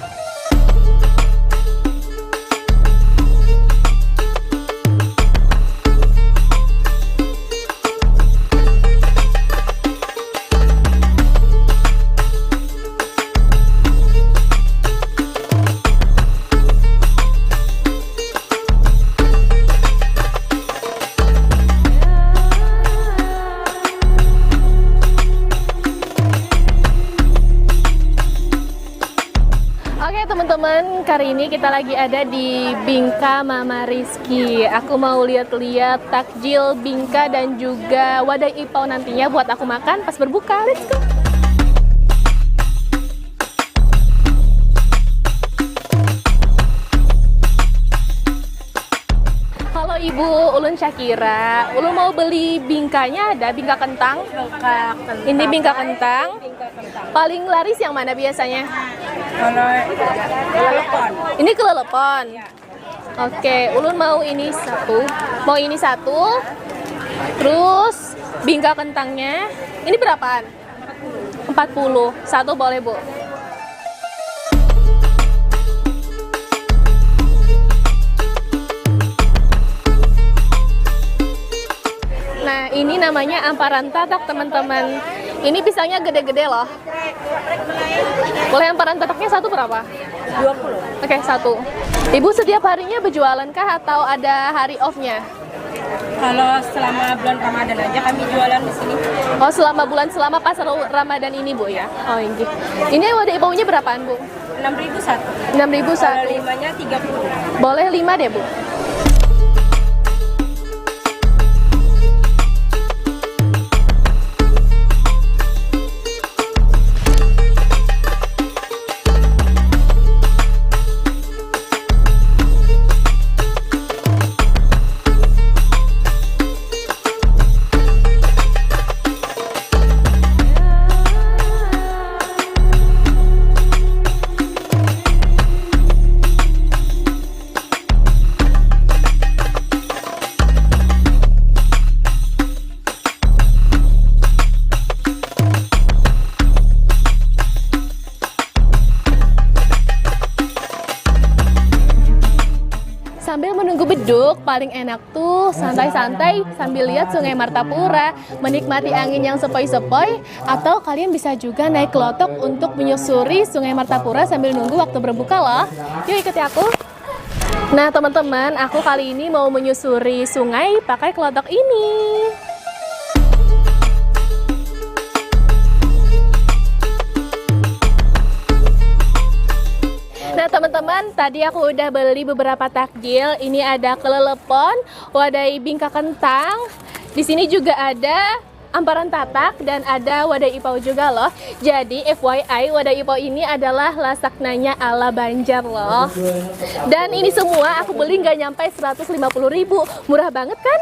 Speaker 5: Oke teman-teman, kali ini kita lagi ada di Bingka Mama Rizky. Aku mau lihat-lihat takjil Bingka dan juga Wadai Ipau nantinya buat aku makan pas berbuka. Let's go! Halo Ibu, Ulun Syakira. Ulun mau beli bingkanya, ada bingka kentang. Ini bingka kentang. Paling laris yang mana biasanya?
Speaker 6: Kelepon.
Speaker 5: Ini kelelepon. Oke, Ulun mau ini satu. Mau ini satu. Terus bingka kentangnya. Ini berapaan? 40. Satu boleh, Bu. Nah, ini namanya amparan tatak, teman-teman. Ini pisangnya gede-gede loh. Boleh amparan tataknya satu berapa?
Speaker 6: 20.
Speaker 5: Oke, satu. Ibu setiap harinya berjualan kah atau ada hari off-nya?
Speaker 6: Kalau selama bulan Ramadan aja kami jualan di sini.
Speaker 5: Oh, selama pasar Ramadan ini, Bu ya? Oh, ini. Ini wadah ipaunya berapaan, Bu?
Speaker 6: 6.000 satu.
Speaker 5: 6.000
Speaker 6: Kalau
Speaker 5: satu.
Speaker 6: 5-nya 30.
Speaker 5: Boleh 5 deh, Bu. Sambil menunggu beduk, paling enak tuh santai-santai sambil lihat Sungai Martapura, menikmati angin yang sepoi-sepoi, atau kalian bisa juga naik klotok untuk menyusuri Sungai Martapura sambil nunggu waktu berbuka loh. Yuk ikuti aku. Nah teman-teman, aku kali ini mau menyusuri sungai pakai klotok ini. Nah teman-teman, tadi aku udah beli beberapa takjil. Ini ada kelelepon, wadai bingka kentang. Di sini juga ada amparan tatak dan ada wadai ipau juga loh. Jadi FYI, wadai ipau ini adalah lasaknanya ala Banjar loh. Dan ini semua aku beli nggak nyampe 150.000. Murah banget kan?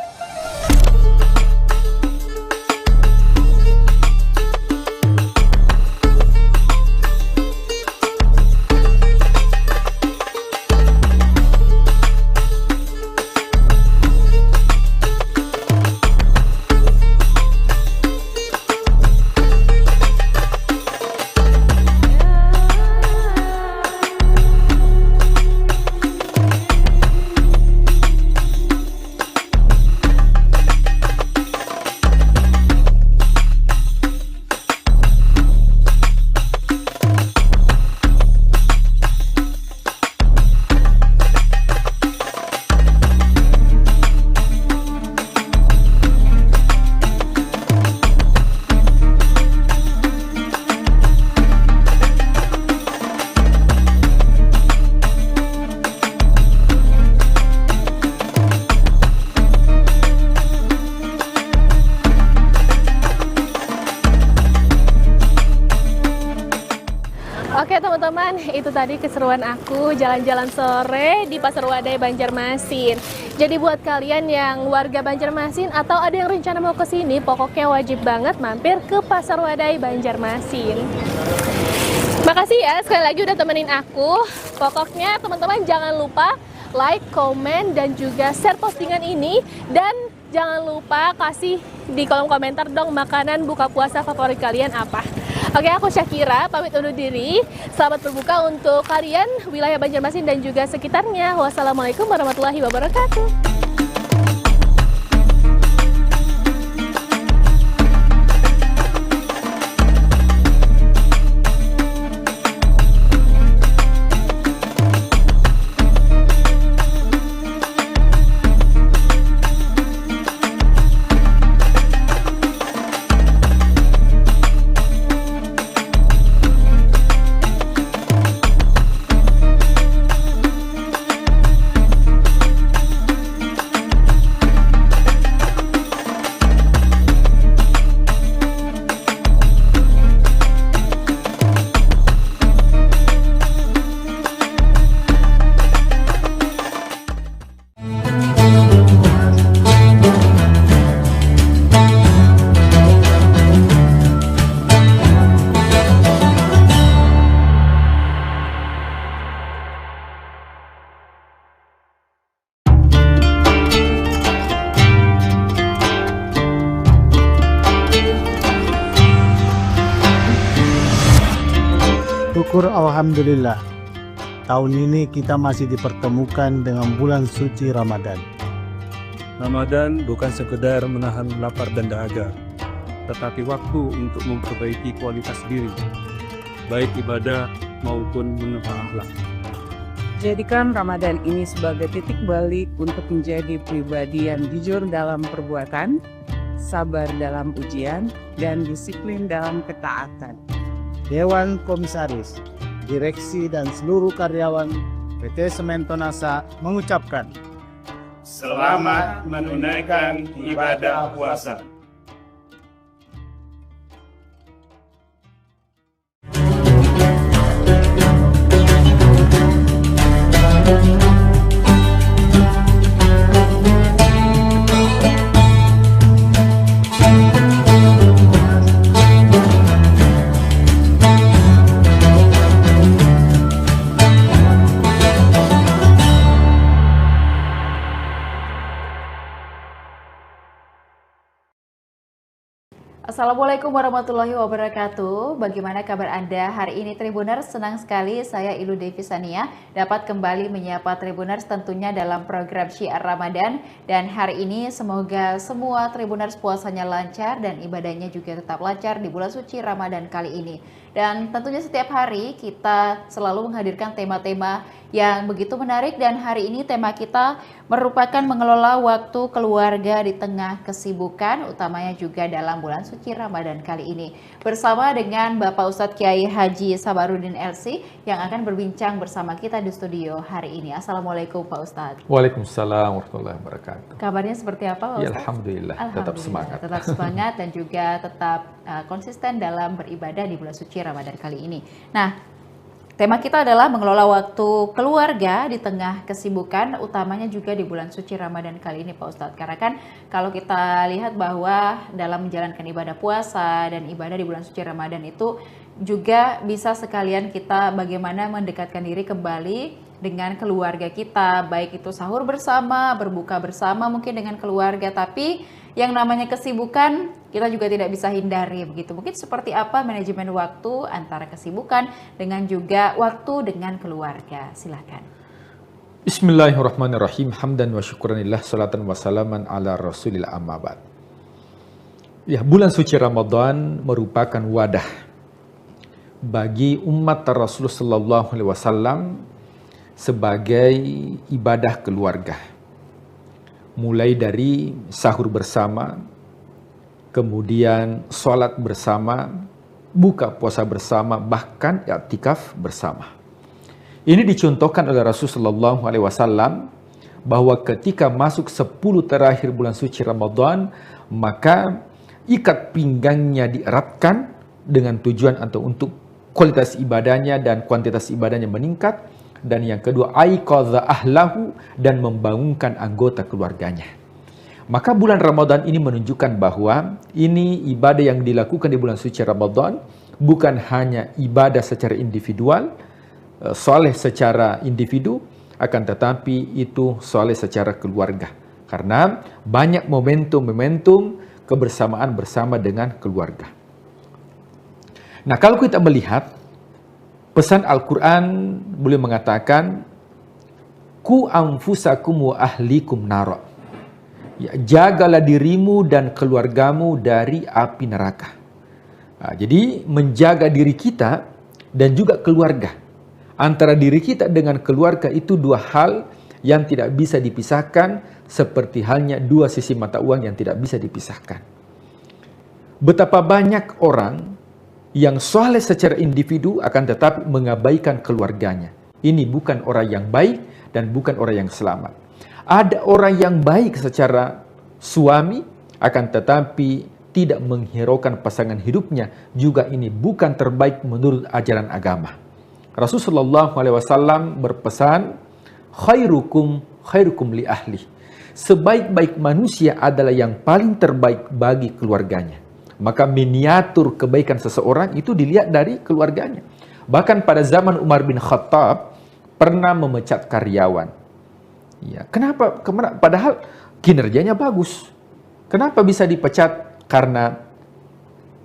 Speaker 5: itu tadi keseruan aku jalan-jalan sore di Pasar Wadai Banjarmasin. Jadi buat kalian yang warga Banjarmasin atau ada yang rencana mau ke sini, pokoknya wajib banget mampir ke Pasar Wadai Banjarmasin. Makasih ya sekali lagi udah temenin aku. Pokoknya teman-teman jangan lupa like, komen, dan juga share postingan ini. Dan jangan lupa kasih di kolom komentar dong makanan buka puasa favorit kalian apa. Oke, aku Syakira pamit undur diri. Selamat berbuka untuk kalian wilayah Banjarmasin dan juga sekitarnya. Wassalamualaikum warahmatullahi wabarakatuh.
Speaker 7: Syukur alhamdulillah, tahun ini kita masih dipertemukan dengan bulan suci Ramadan.
Speaker 8: Ramadan bukan sekedar menahan lapar dan dahaga, tetapi waktu untuk memperbaiki kualitas diri, baik ibadah maupun menata akhlak.
Speaker 9: Jadikan Ramadan ini sebagai titik balik untuk menjadi pribadi yang jujur dalam perbuatan, sabar dalam ujian, dan disiplin dalam ketaatan.
Speaker 7: Dewan Komisaris, Direksi dan seluruh karyawan PT Semen Tonasa mengucapkan
Speaker 8: Selamat menunaikan ibadah puasa.
Speaker 4: Assalamualaikum warahmatullahi wabarakatuh. Bagaimana kabar Anda hari ini Tribuners? Senang sekali saya Ilu Devisania dapat kembali menyapa Tribuners tentunya dalam program Syiar Ramadan. Dan hari ini semoga semua Tribuners puasanya lancar dan ibadahnya juga tetap lancar di bulan suci Ramadan kali ini. Dan tentunya setiap hari kita selalu menghadirkan tema-tema yang begitu menarik, dan hari ini tema kita merupakan mengelola waktu keluarga di tengah kesibukan, utamanya juga dalam bulan suci Ramadan kali ini. Bersama dengan Bapak Ustadz Kiai Haji Sabarudin LC yang akan berbincang bersama kita di studio hari ini. Assalamualaikum Pak Ustadz.
Speaker 1: Waalaikumsalam warahmatullahi wabarakatuh.
Speaker 4: Kabarnya seperti apa Pak Ustadz?
Speaker 1: Ya, Alhamdulillah, tetap semangat.
Speaker 4: Tetap semangat dan juga tetap konsisten dalam beribadah di bulan suci Ramadan kali ini. Nah, tema kita adalah mengelola waktu keluarga di tengah kesibukan, utamanya juga di bulan suci Ramadan kali ini Pak Ustadz. Karena kan kalau kita lihat bahwa dalam menjalankan ibadah puasa dan ibadah di bulan suci Ramadan itu juga bisa sekalian kita bagaimana mendekatkan diri kembali dengan keluarga kita, baik itu sahur bersama, berbuka bersama mungkin dengan keluarga, tapi yang namanya kesibukan kita juga tidak bisa hindari begitu. Mungkin seperti apa manajemen waktu antara kesibukan dengan juga waktu dengan keluarga. Silakan.
Speaker 1: Bismillahirrahmanirrahim. Hamdan wa syukranillah, salatan wa salaman ala rasulil amabad. Ya, bulan suci Ramadan merupakan wadah bagi umat Rasulullah sallallahu alaihi wasallam sebagai ibadah keluarga. Mulai dari sahur bersama, kemudian sholat bersama, buka puasa bersama, bahkan i'tikaf bersama. Ini dicontohkan oleh Rasulullah SAW bahwa ketika masuk 10 terakhir bulan suci Ramadan, maka ikat pinggangnya dieratkan dengan tujuan atau untuk
Speaker 10: kualitas ibadahnya dan kuantitas ibadahnya meningkat. Dan yang kedua, aiqadha ahlahu, dan membangunkan anggota keluarganya. Maka bulan Ramadan ini menunjukkan bahwa ini ibadah yang dilakukan di bulan suci Ramadan bukan hanya ibadah secara individual, soleh secara individu, akan tetapi itu soleh secara keluarga. Karena banyak momentum-momentum kebersamaan bersama dengan keluarga. Nah, kalau kita melihat pesan Al-Quran boleh mengatakan, ku anfusakum wa ahlikum nara. Ya, jagalah dirimu dan keluargamu dari api neraka. Nah, jadi menjaga diri kita dan juga keluarga. Antara diri kita dengan keluarga itu dua hal yang tidak bisa dipisahkan, seperti halnya dua sisi mata uang yang tidak bisa dipisahkan. Betapa banyak orang yang soleh secara individu akan tetapi mengabaikan keluarganya. Ini bukan orang yang baik dan bukan orang yang selamat. Ada orang yang baik secara suami akan tetapi tidak menghiraukan pasangan hidupnya, juga ini bukan terbaik menurut ajaran agama. Rasulullah SAW berpesan, khairukum li ahli. Sebaik-baik manusia adalah yang paling terbaik bagi keluarganya. Maka miniatur kebaikan seseorang itu dilihat dari keluarganya. Bahkan pada zaman Umar bin Khattab pernah memecat karyawan. Ya, kenapa? Padahal kinerjanya bagus. Kenapa bisa dipecat? Karena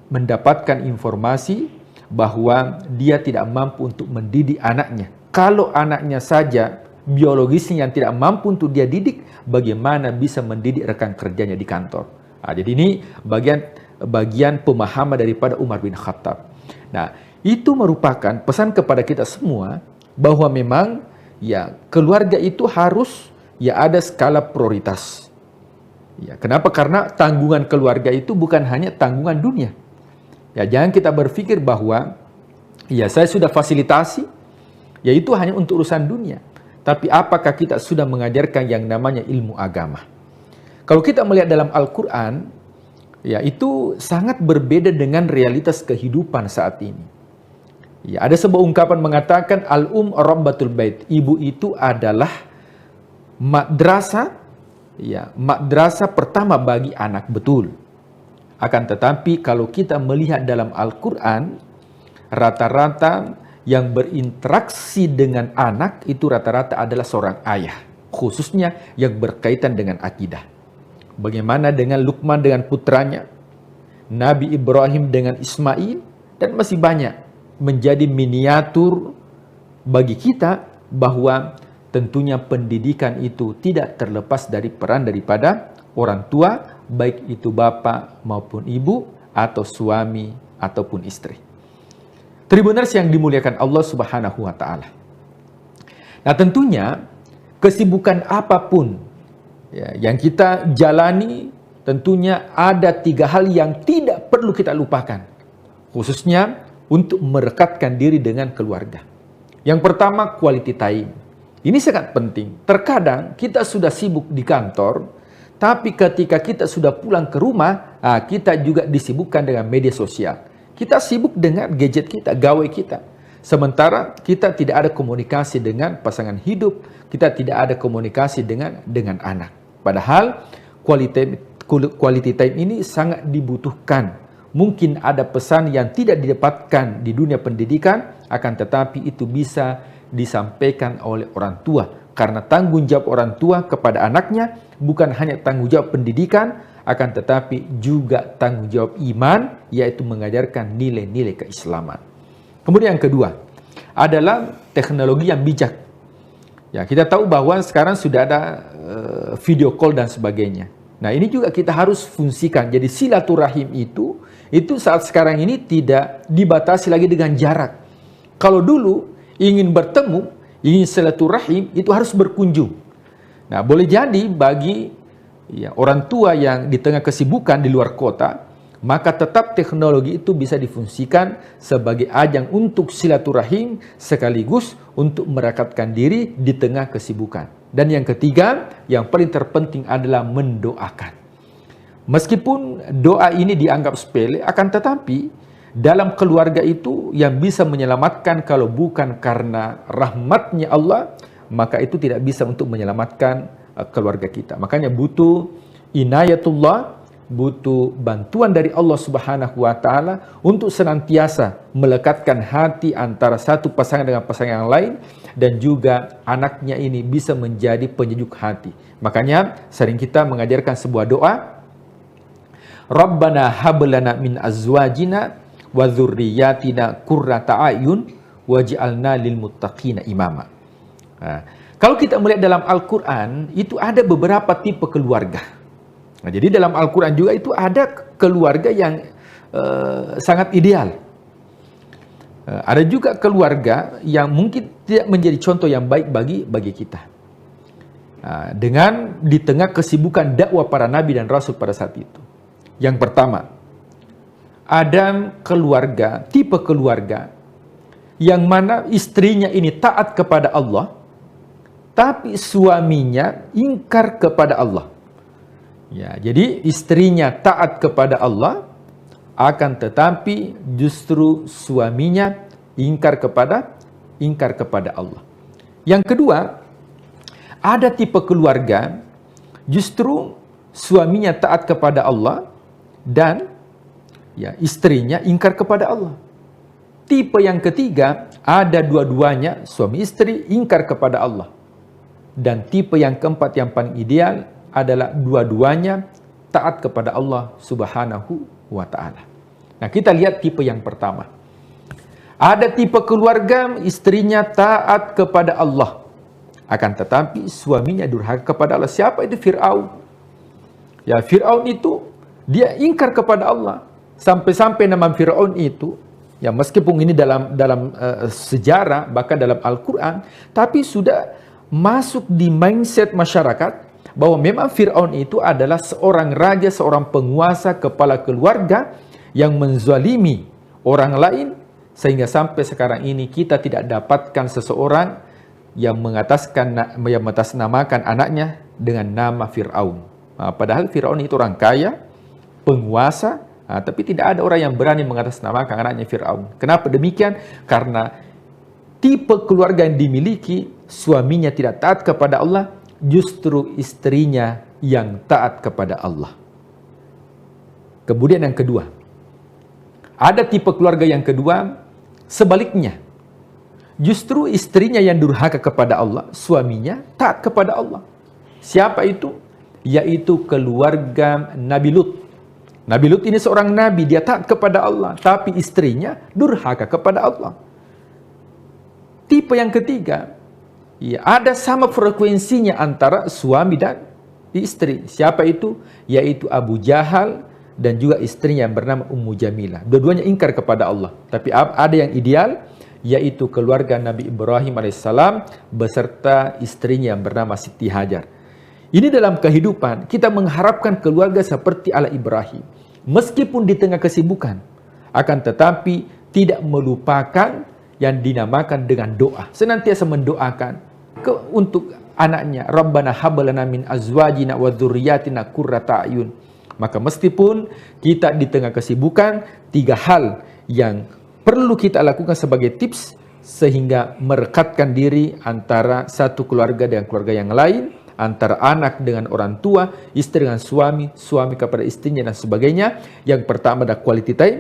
Speaker 10: mendapatkan informasi bahwa dia tidak mampu untuk mendidik anaknya. Kalau anaknya saja biologisnya yang tidak mampu untuk dia didik, bagaimana bisa mendidik rekan kerjanya di kantor? Nah, jadi ini bagian pemahaman daripada Umar bin Khattab. Nah, itu merupakan pesan kepada kita semua bahwa memang ya keluarga itu harus ya ada skala prioritas. Ya, kenapa? Karena tanggungan keluarga itu bukan hanya tanggungan dunia. Ya, jangan kita berpikir bahwa ya saya sudah fasilitasi, ya itu hanya untuk urusan dunia. Tapi apakah kita sudah mengajarkan yang namanya ilmu agama? Kalau kita melihat dalam Al-Quran, ya itu sangat berbeda dengan realitas kehidupan saat ini. Ya, ada sebuah ungkapan mengatakan rabbatul bait. Ibu itu adalah madrasah, ya, madrasah pertama bagi anak, betul. Akan tetapi kalau kita melihat dalam Al-Quran, rata-rata yang berinteraksi dengan anak itu rata-rata adalah seorang ayah, khususnya yang berkaitan dengan akidah. Bagaimana dengan Luqman dengan putranya, Nabi Ibrahim dengan Ismail, dan masih banyak menjadi miniatur bagi kita bahwa tentunya pendidikan itu tidak terlepas dari peran daripada orang tua, baik itu bapak maupun ibu, atau suami ataupun istri. Tribuners yang dimuliakan Allah Subhanahu wa Ta'ala. Nah, tentunya kesibukan apapun ya, yang kita jalani, tentunya ada 3 hal yang tidak perlu kita lupakan, khususnya untuk merekatkan diri dengan keluarga. Yang pertama, quality time. Ini sangat penting. Terkadang kita sudah sibuk di kantor, tapi ketika kita sudah pulang ke rumah, kita juga disibukkan dengan media sosial. Kita sibuk dengan gadget kita, gawe kita. Sementara kita tidak ada komunikasi dengan pasangan hidup, kita tidak ada komunikasi dengan anak. Padahal quality time ini sangat dibutuhkan. Mungkin ada pesan yang tidak didapatkan di dunia pendidikan, akan tetapi itu bisa disampaikan oleh orang tua. Karena tanggung jawab orang tua kepada anaknya bukan hanya tanggung jawab pendidikan, akan tetapi juga tanggung jawab iman, yaitu mengajarkan nilai-nilai keislaman. Kemudian yang kedua adalah teknologi yang bijak. Ya, kita tahu bahwa sekarang sudah ada video call dan sebagainya. Nah, ini juga kita harus fungsikan. Jadi silaturahim itu saat sekarang ini tidak dibatasi lagi dengan jarak. Kalau dulu ingin bertemu, ingin silaturahim, itu harus berkunjung. Nah, boleh jadi bagi orang tua yang di tengah kesibukan di luar kota, maka tetap teknologi itu bisa difungsikan sebagai ajang untuk silaturahim sekaligus untuk merekatkan diri di tengah kesibukan. Dan yang ketiga, yang paling terpenting adalah mendoakan. Meskipun doa ini dianggap sepele, akan tetapi dalam keluarga itu yang bisa menyelamatkan kalau bukan karena rahmatnya Allah, maka itu tidak bisa untuk menyelamatkan keluarga kita. Makanya butuh inayatullah, butuh bantuan dari Allah Subhanahu wa taala untuk senantiasa melekatkan hati antara satu pasangan dengan pasangan yang lain, dan juga anaknya ini bisa menjadi penyejuk hati. Makanya sering kita mengajarkan sebuah doa, Rabbana hablana min azwajina wa dzurriyyatina qurrata a'yun waj'alna lil muttaqina imama. Kalau kita melihat dalam Al-Qur'an, itu ada beberapa tipe keluarga. Nah, jadi dalam Al-Quran juga itu ada keluarga yang sangat ideal. Ada juga keluarga yang mungkin tidak menjadi contoh yang baik bagi kita. Dengan di tengah kesibukan dakwah para nabi dan rasul pada saat itu. Yang pertama, ada keluarga, tipe keluarga yang mana istrinya ini taat kepada Allah, tapi suaminya ingkar kepada Allah. Ya, jadi istrinya taat kepada Allah, akan tetapi justru suaminya ingkar kepada Allah. Yang kedua, ada tipe keluarga justru suaminya taat kepada Allah dan ya istrinya ingkar kepada Allah. Tipe yang ketiga, ada dua-duanya suami istri ingkar kepada Allah. Dan tipe yang keempat yang paling ideal adalah dua-duanya taat kepada Allah Subhanahu wa ta'ala. Nah, kita lihat tipe yang pertama. Ada tipe keluarga istrinya taat kepada Allah, akan tetapi suaminya durhaka kepada Allah. Siapa itu? Fir'aun. Ya, Fir'aun itu dia ingkar kepada Allah. Sampai-sampai nama Fir'aun itu, ya meskipun ini dalam sejarah, bahkan dalam Al-Quran, tapi sudah masuk di mindset masyarakat bahwa memang Fir'aun itu adalah seorang raja, seorang penguasa, kepala keluarga yang menzalimi orang lain, sehingga sampai sekarang ini kita tidak dapatkan seseorang yang mengatasnamakan anaknya dengan nama Fir'aun. Padahal Fir'aun itu orang kaya, penguasa, tapi tidak ada orang yang berani mengatasnamakan anaknya Fir'aun. Kenapa demikian? Karena tipe keluarga yang dimiliki, suaminya tidak taat kepada Allah, justru istrinya yang taat kepada Allah. Kemudian yang kedua, ada tipe keluarga yang kedua, sebaliknya. Justru istrinya yang durhaka kepada Allah, suaminya taat kepada Allah. Siapa itu? Yaitu keluarga Nabi Lut. Nabi Lut ini seorang nabi, dia taat kepada Allah, tapi istrinya durhaka kepada Allah. Tipe yang ketiga, ya, ada sama frekuensinya antara suami dan istri. Siapa itu? Yaitu Abu Jahal dan juga istrinya yang bernama Ummu Jamilah. Dua-duanya ingkar kepada Allah. Tapi ada yang ideal, yaitu keluarga Nabi Ibrahim alaihissalam beserta istrinya yang bernama Siti Hajar. Ini dalam kehidupan, kita mengharapkan keluarga seperti ala Ibrahim. Meskipun di tengah kesibukan, akan tetapi tidak melupakan yang dinamakan dengan doa. Senantiasa mendoakan untuk anaknya, Rabbana hablana min azwajina wa dzurriyyatina qurrata a'yun. Maka meskipun kita di tengah kesibukan, 3 hal yang perlu kita lakukan sebagai tips sehingga merekatkan diri antara satu keluarga dengan keluarga yang lain, antara anak dengan orang tua, istri dengan suami, suami kepada istrinya dan sebagainya. Yang pertama ada quality time.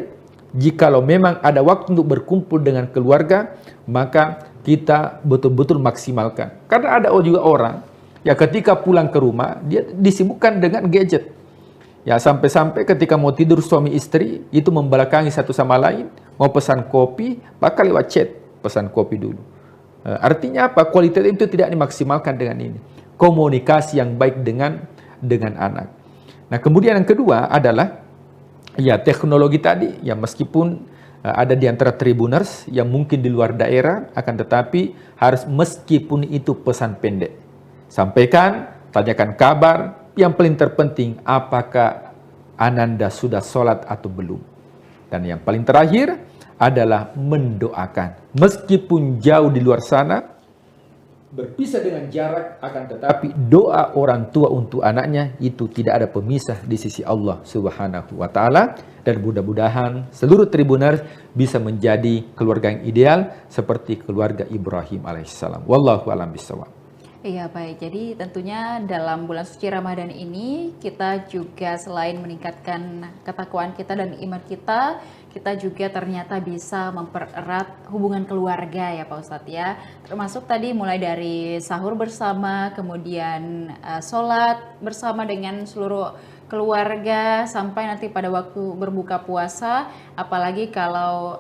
Speaker 10: Jikalau memang ada waktu untuk berkumpul dengan keluarga, maka kita betul-betul maksimalkan. Karena ada juga orang ya ketika pulang ke rumah dia disibukkan dengan gadget. Ya sampai-sampai ketika mau tidur suami istri itu membelakangi satu sama lain, mau pesan kopi bakal lewat chat, pesan kopi dulu. Artinya apa? Kualitas itu tidak dimaksimalkan dengan ini. Komunikasi yang baik dengan anak. Nah, kemudian yang kedua adalah ya teknologi tadi, ya meskipun ada di antara tribuners yang mungkin di luar daerah, akan tetapi harus meskipun itu pesan pendek. Sampaikan, tanyakan kabar, yang paling terpenting apakah Ananda sudah sholat atau belum. Dan yang paling terakhir adalah mendoakan. Meskipun jauh di luar sana, berpisah dengan jarak, akan tetapi doa orang tua untuk anaknya itu tidak ada pemisah di sisi Allah Subhanahu wa taala, dan mudah-mudahan seluruh Tribuners bisa menjadi keluarga yang ideal seperti keluarga Ibrahim alaihissalam. Wallahu a'lam bishawab.
Speaker 4: Iya baik, jadi tentunya dalam bulan suci Ramadan ini kita juga selain meningkatkan ketakwaan kita dan iman kita juga ternyata bisa mempererat hubungan keluarga ya Pak Ustadz ya. Termasuk tadi mulai dari sahur bersama, kemudian sholat bersama dengan seluruh keluarga sampai nanti pada waktu berbuka puasa, apalagi kalau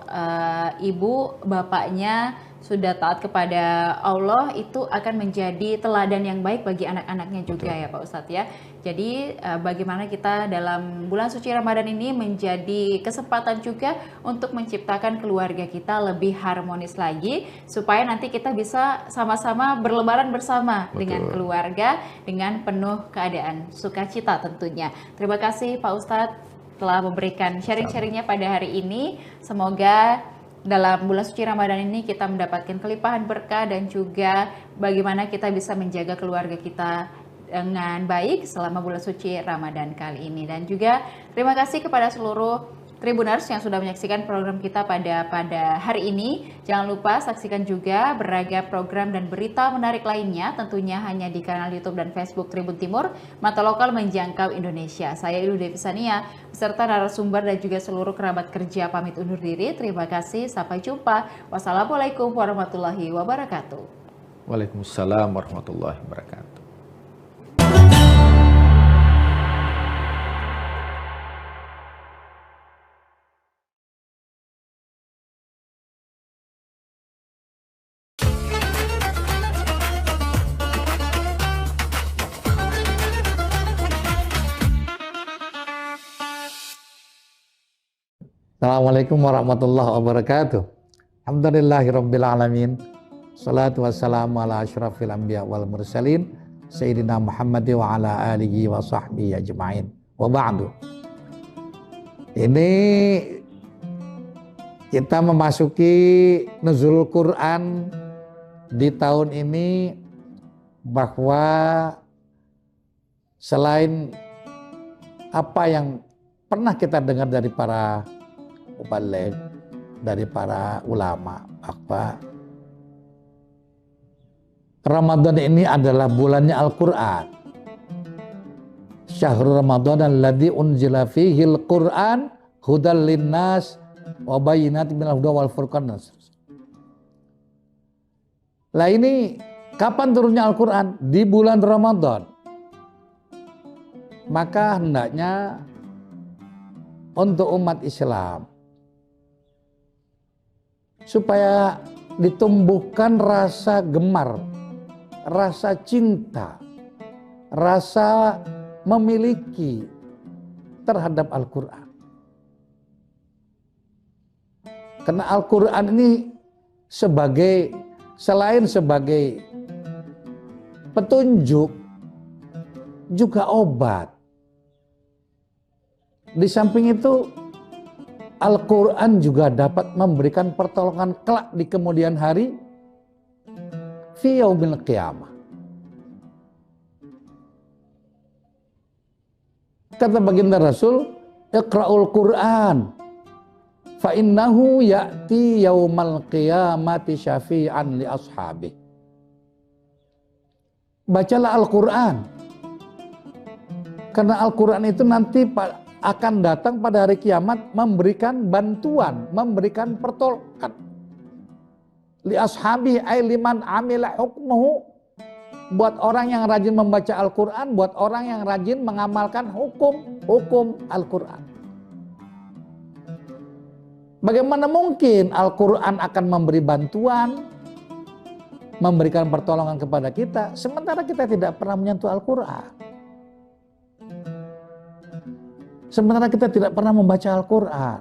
Speaker 4: ibu bapaknya sudah taat kepada Allah, itu akan menjadi teladan yang baik bagi anak-anaknya juga. Betul. Ya Pak Ustadz ya. Jadi bagaimana kita dalam bulan suci Ramadan ini menjadi kesempatan juga untuk menciptakan keluarga kita lebih harmonis lagi, supaya nanti kita bisa sama-sama berlebaran bersama. Betul. Dengan keluarga dengan penuh keadaan sukacita tentunya. Terima kasih Pak Ustadz telah memberikan sharing-sharingnya pada hari ini. Semoga dalam bulan suci Ramadan ini kita mendapatkan kelimpahan berkah dan juga bagaimana kita bisa menjaga keluarga kita dengan baik selama bulan suci Ramadan kali ini. Dan juga terima kasih kepada seluruh Tribuners yang sudah menyaksikan program kita pada hari ini. Jangan lupa saksikan juga beragam program dan berita menarik lainnya, tentunya hanya di kanal YouTube dan Facebook Tribun Timur, mata lokal menjangkau Indonesia. Saya Ilu Devisania, beserta narasumber dan juga seluruh kerabat kerja pamit undur diri. Terima kasih, sampai jumpa. Wassalamualaikum warahmatullahi wabarakatuh.
Speaker 10: Waalaikumsalam warahmatullahi wabarakatuh.
Speaker 1: Assalamualaikum warahmatullahi wabarakatuh. Alhamdulillahirabbil alamin. Salatu wassalamu ala asyrafil anbiya wal mursalin sayyidina Muhammad wa ala alihi wa sahbihi ajmain. Wa ba'du. Ini kita memasuki nuzul Quran di tahun ini, bahwa selain apa yang pernah kita dengar dari para mubaligh, dari para ulama, bahwa Ramadan ini adalah bulannya Al-Quran. Syahrul Ramadan alladzi unzila fihi al-Quran hudal linnas wa bayyinatin minal huda wal furqan. Lah ini kapan turunnya Al-Quran? Di bulan Ramadan. Maka hendaknya untuk umat Islam, supaya ditumbuhkan rasa gemar, rasa cinta, rasa memiliki terhadap Al-Quran. Karena Al-Quran ini selain sebagai petunjuk, juga obat. Di samping itu, Al-Quran juga dapat memberikan pertolongan kelak di kemudian hari, fi yaumil qiyamah. Kata baginda Rasul, Iqra'ul Quran fa innahu ya'ti yaumal qiyamati syafi'an li ashabi. Bacalah Al-Quran, karena Al-Quran itu nanti akan datang pada hari kiamat memberikan bantuan, memberikan pertolongan. Li ashabi ay liman amila hukmuhu, buat orang yang rajin membaca Al-Quran, buat orang yang rajin mengamalkan hukum Al-Quran. Bagaimana mungkin Al-Quran akan memberi bantuan, memberikan pertolongan kepada kita, sementara kita tidak pernah menyentuh Al-Quran? Sementara kita tidak pernah membaca Al-Quran.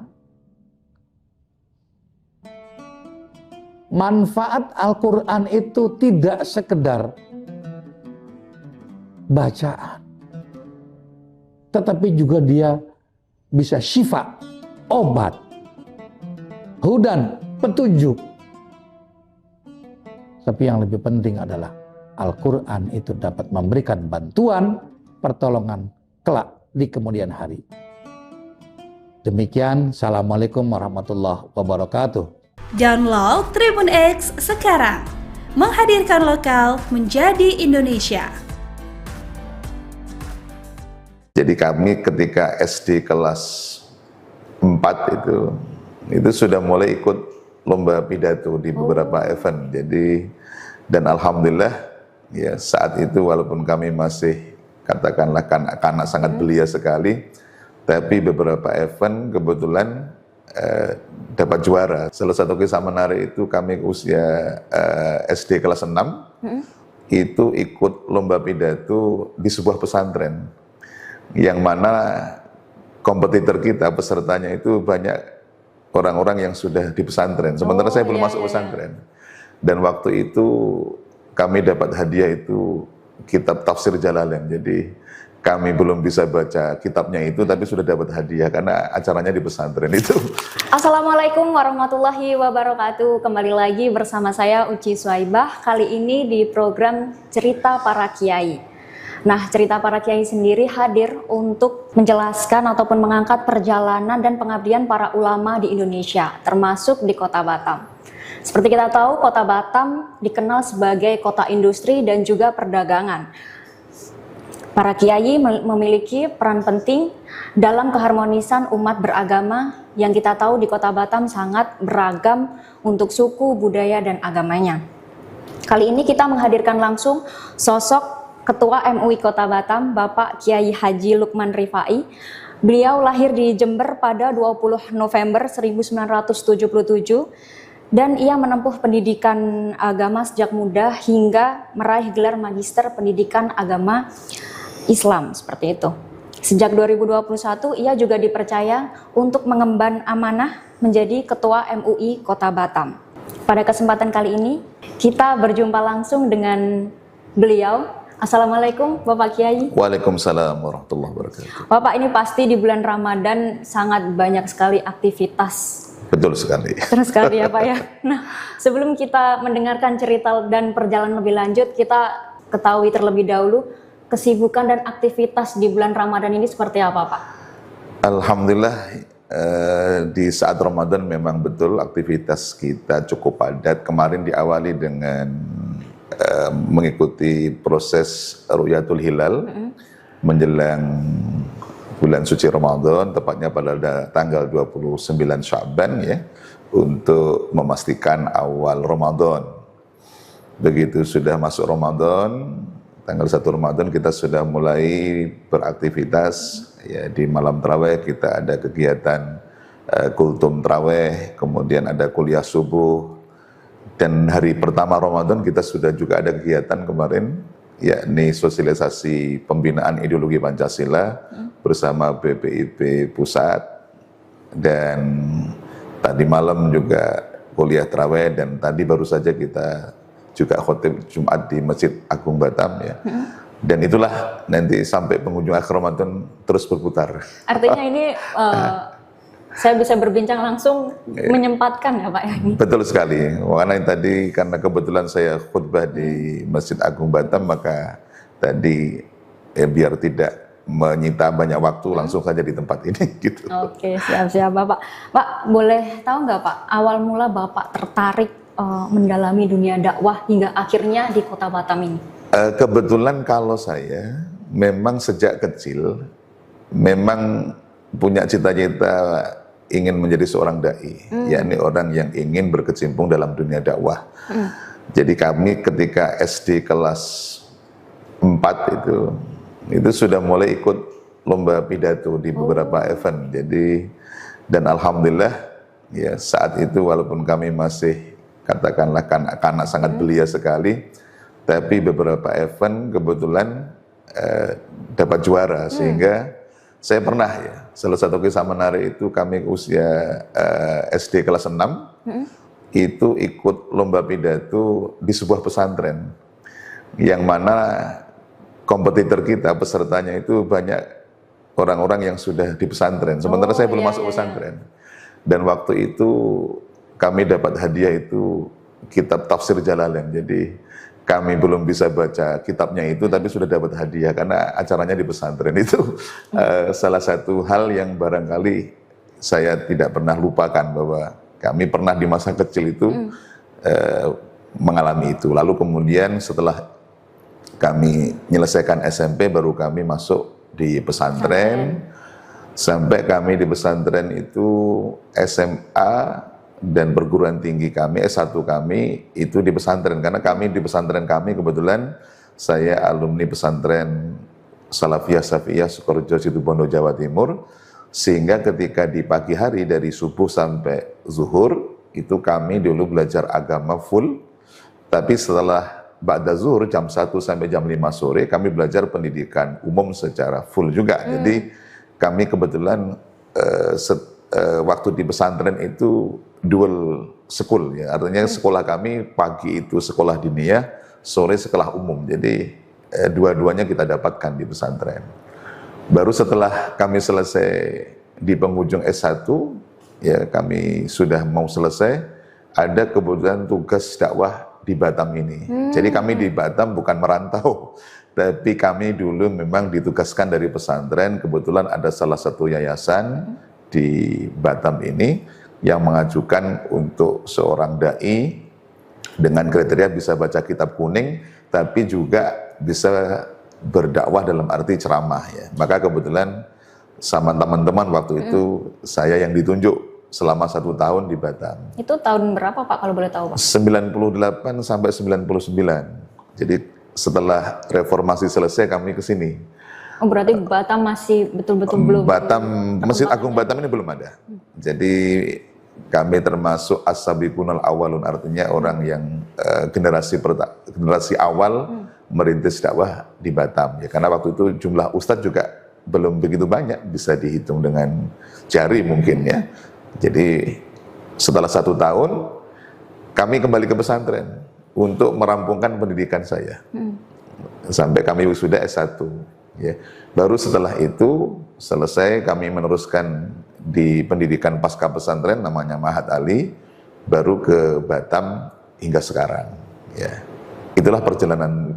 Speaker 1: Manfaat Al-Quran itu tidak sekedar bacaan, tetapi juga dia bisa syifa, obat, hudan, petunjuk. Tapi yang lebih penting adalah Al-Quran itu dapat memberikan bantuan, pertolongan kelak di kemudian hari. Demikian, Assalamualaikum warahmatullahi wabarakatuh.
Speaker 2: Download Tribun X sekarang, menghadirkan lokal menjadi Indonesia.
Speaker 3: Jadi kami ketika SD kelas 4 itu sudah mulai ikut lomba pidato di beberapa event. Jadi dan alhamdulillah ya saat itu walaupun kami masih katakanlah kanak sangat belia sekali, tapi beberapa event kebetulan dapat juara. Salah satu kisah menarik itu kami usia SD kelas 6 itu ikut lomba pidato di sebuah pesantren, yang mana kompetitor kita, pesertanya itu banyak orang-orang yang sudah di pesantren. Sementara saya belum masuk pesantren. Dan waktu itu kami dapat hadiah itu kitab Tafsir Jalalain. Jadi kami belum bisa baca kitabnya itu, tapi sudah dapat hadiah karena acaranya di pesantren itu.
Speaker 4: Assalamualaikum warahmatullahi wabarakatuh. Kembali lagi bersama saya Uci Swaibah. Kali ini di program Cerita Para Kiai. Nah, Cerita Para Kiai sendiri hadir untuk menjelaskan ataupun mengangkat perjalanan dan pengabdian para ulama di Indonesia, termasuk di Kota Batam. Seperti kita tahu, Kota Batam dikenal sebagai kota industri dan juga perdagangan. Para kiai memiliki peran penting dalam keharmonisan umat beragama yang kita tahu di Kota Batam sangat beragam untuk suku, budaya, dan agamanya. Kali ini kita menghadirkan langsung sosok Ketua MUI Kota Batam, Bapak Kiai Haji Lukman Rifai. Beliau lahir di Jember pada 20 November 1977 dan ia menempuh pendidikan agama sejak muda hingga meraih gelar Magister Pendidikan Agama Islam, seperti itu. Sejak 2021 ia juga dipercaya untuk mengemban amanah menjadi Ketua MUI Kota Batam. Pada kesempatan kali ini kita berjumpa langsung dengan beliau. Assalamualaikum Bapak Kiai.
Speaker 3: Waalaikumsalam warahmatullahi wabarakatuh.
Speaker 4: Bapak, ini pasti di bulan Ramadan sangat banyak sekali aktivitas.
Speaker 3: Betul sekali.
Speaker 4: Terus sekali ya Pak ya. Nah, sebelum kita mendengarkan cerita dan perjalanan lebih lanjut, kita ketahui terlebih dahulu kesibukan dan aktivitas di bulan Ramadan ini seperti apa Pak?
Speaker 3: Alhamdulillah di saat Ramadan memang betul aktivitas kita cukup padat. Kemarin diawali dengan mengikuti proses Ru'yatul Hilal menjelang bulan suci Ramadan, tepatnya pada tanggal 29 Sya'ban ya, untuk memastikan awal Ramadan. Begitu sudah masuk Ramadan, tanggal 1 Ramadan kita sudah mulai beraktivitas ya. Di malam tarawih kita ada kegiatan kultum tarawih, kemudian ada kuliah subuh, dan hari pertama Ramadan kita sudah juga ada kegiatan kemarin, yakni sosialisasi pembinaan ideologi Pancasila bersama BPIP Pusat, dan tadi malam juga kuliah tarawih, dan tadi baru saja kita juga khotib Jumat di Masjid Agung Batam ya. Dan itulah nanti sampai penghujung akhir Ramadan terus berputar.
Speaker 4: Artinya ini saya bisa berbincang langsung menyempatkan ya Pak ya.
Speaker 3: Betul sekali. Karena tadi karena kebetulan saya khutbah di Masjid Agung Batam, maka tadi biar tidak menyita banyak waktu langsung saja di tempat ini gitu.
Speaker 4: Oke, siap-siap Bapak. Pak, boleh tahu nggak Pak, awal mula Bapak tertarik mendalami dunia dakwah hingga akhirnya di Kota Batam ini?
Speaker 3: Kebetulan kalau saya memang sejak kecil memang punya cita-cita ingin menjadi seorang dai, yakni orang yang ingin berkecimpung dalam dunia dakwah. Jadi kami ketika SD kelas 4 itu sudah mulai ikut lomba pidato di beberapa event. Jadi dan alhamdulillah ya saat itu walaupun kami masih katakanlah kanak sangat belia sekali, tapi beberapa event kebetulan dapat juara, sehingga saya pernah ya, salah satu kisah menarik itu kami usia SD kelas 6 itu ikut lomba pidato di sebuah pesantren, yang mana kompetitor kita, pesertanya itu banyak orang-orang yang sudah di pesantren, sementara saya belum masuk pesantren. Dan waktu itu kami dapat hadiah itu kitab Tafsir Jalalain. Jadi kami belum bisa baca kitabnya itu, tapi sudah dapat hadiah karena acaranya di pesantren itu. Salah satu hal yang barangkali saya tidak pernah lupakan, bahwa kami pernah di masa kecil itu mengalami itu. Lalu kemudian setelah kami menyelesaikan SMP, baru kami masuk di pesantren. Sampai kami di pesantren itu SMA dan perguruan tinggi kami, S1 kami itu di pesantren. Karena kami di pesantren kami kebetulan saya alumni pesantren Salafiyah Safiyah Sukorejo Situbondo Jawa Timur, sehingga ketika di pagi hari dari subuh sampai zuhur itu kami dulu belajar agama full, tapi setelah ba'da zuhur jam 1 sampai jam 5 sore kami belajar pendidikan umum secara full juga. Jadi kami kebetulan waktu di pesantren itu dual school, ya, artinya sekolah kami pagi itu sekolah diniyah, sore sekolah umum. Jadi dua-duanya kita dapatkan di pesantren. Baru setelah kami selesai di penghujung S1, ya kami sudah mau selesai, ada kebetulan tugas dakwah di Batam ini. Jadi kami di Batam bukan merantau, tapi kami dulu memang ditugaskan dari pesantren. Kebetulan ada salah satu yayasan di Batam ini yang mengajukan untuk seorang dai dengan kriteria bisa baca kitab kuning, tapi juga bisa berdakwah dalam arti ceramah, ya. Maka kebetulan sama teman-teman waktu itu saya yang ditunjuk selama 1 tahun di Batam.
Speaker 4: Itu tahun berapa Pak kalau boleh tahu Pak?
Speaker 3: 98 sampai 99. Jadi setelah reformasi selesai kami ke sini.
Speaker 4: Oh, berarti Batam masih betul-betul belum.
Speaker 3: Batam, Masjid Agung Batam ini belum ada. Jadi kami termasuk as-sabiqunal awalun, artinya orang yang generasi awal merintis dakwah di Batam. Ya, karena waktu itu jumlah ustadz juga belum begitu banyak, bisa dihitung dengan jari mungkin, ya. Jadi setelah 1 tahun kami kembali ke pesantren untuk merampungkan pendidikan saya sampai kami wisuda S1. Ya. Baru setelah itu selesai kami meneruskan di pendidikan pasca pesantren namanya Mahat Ali, baru ke Batam hingga sekarang. Ya. Itulah perjalanan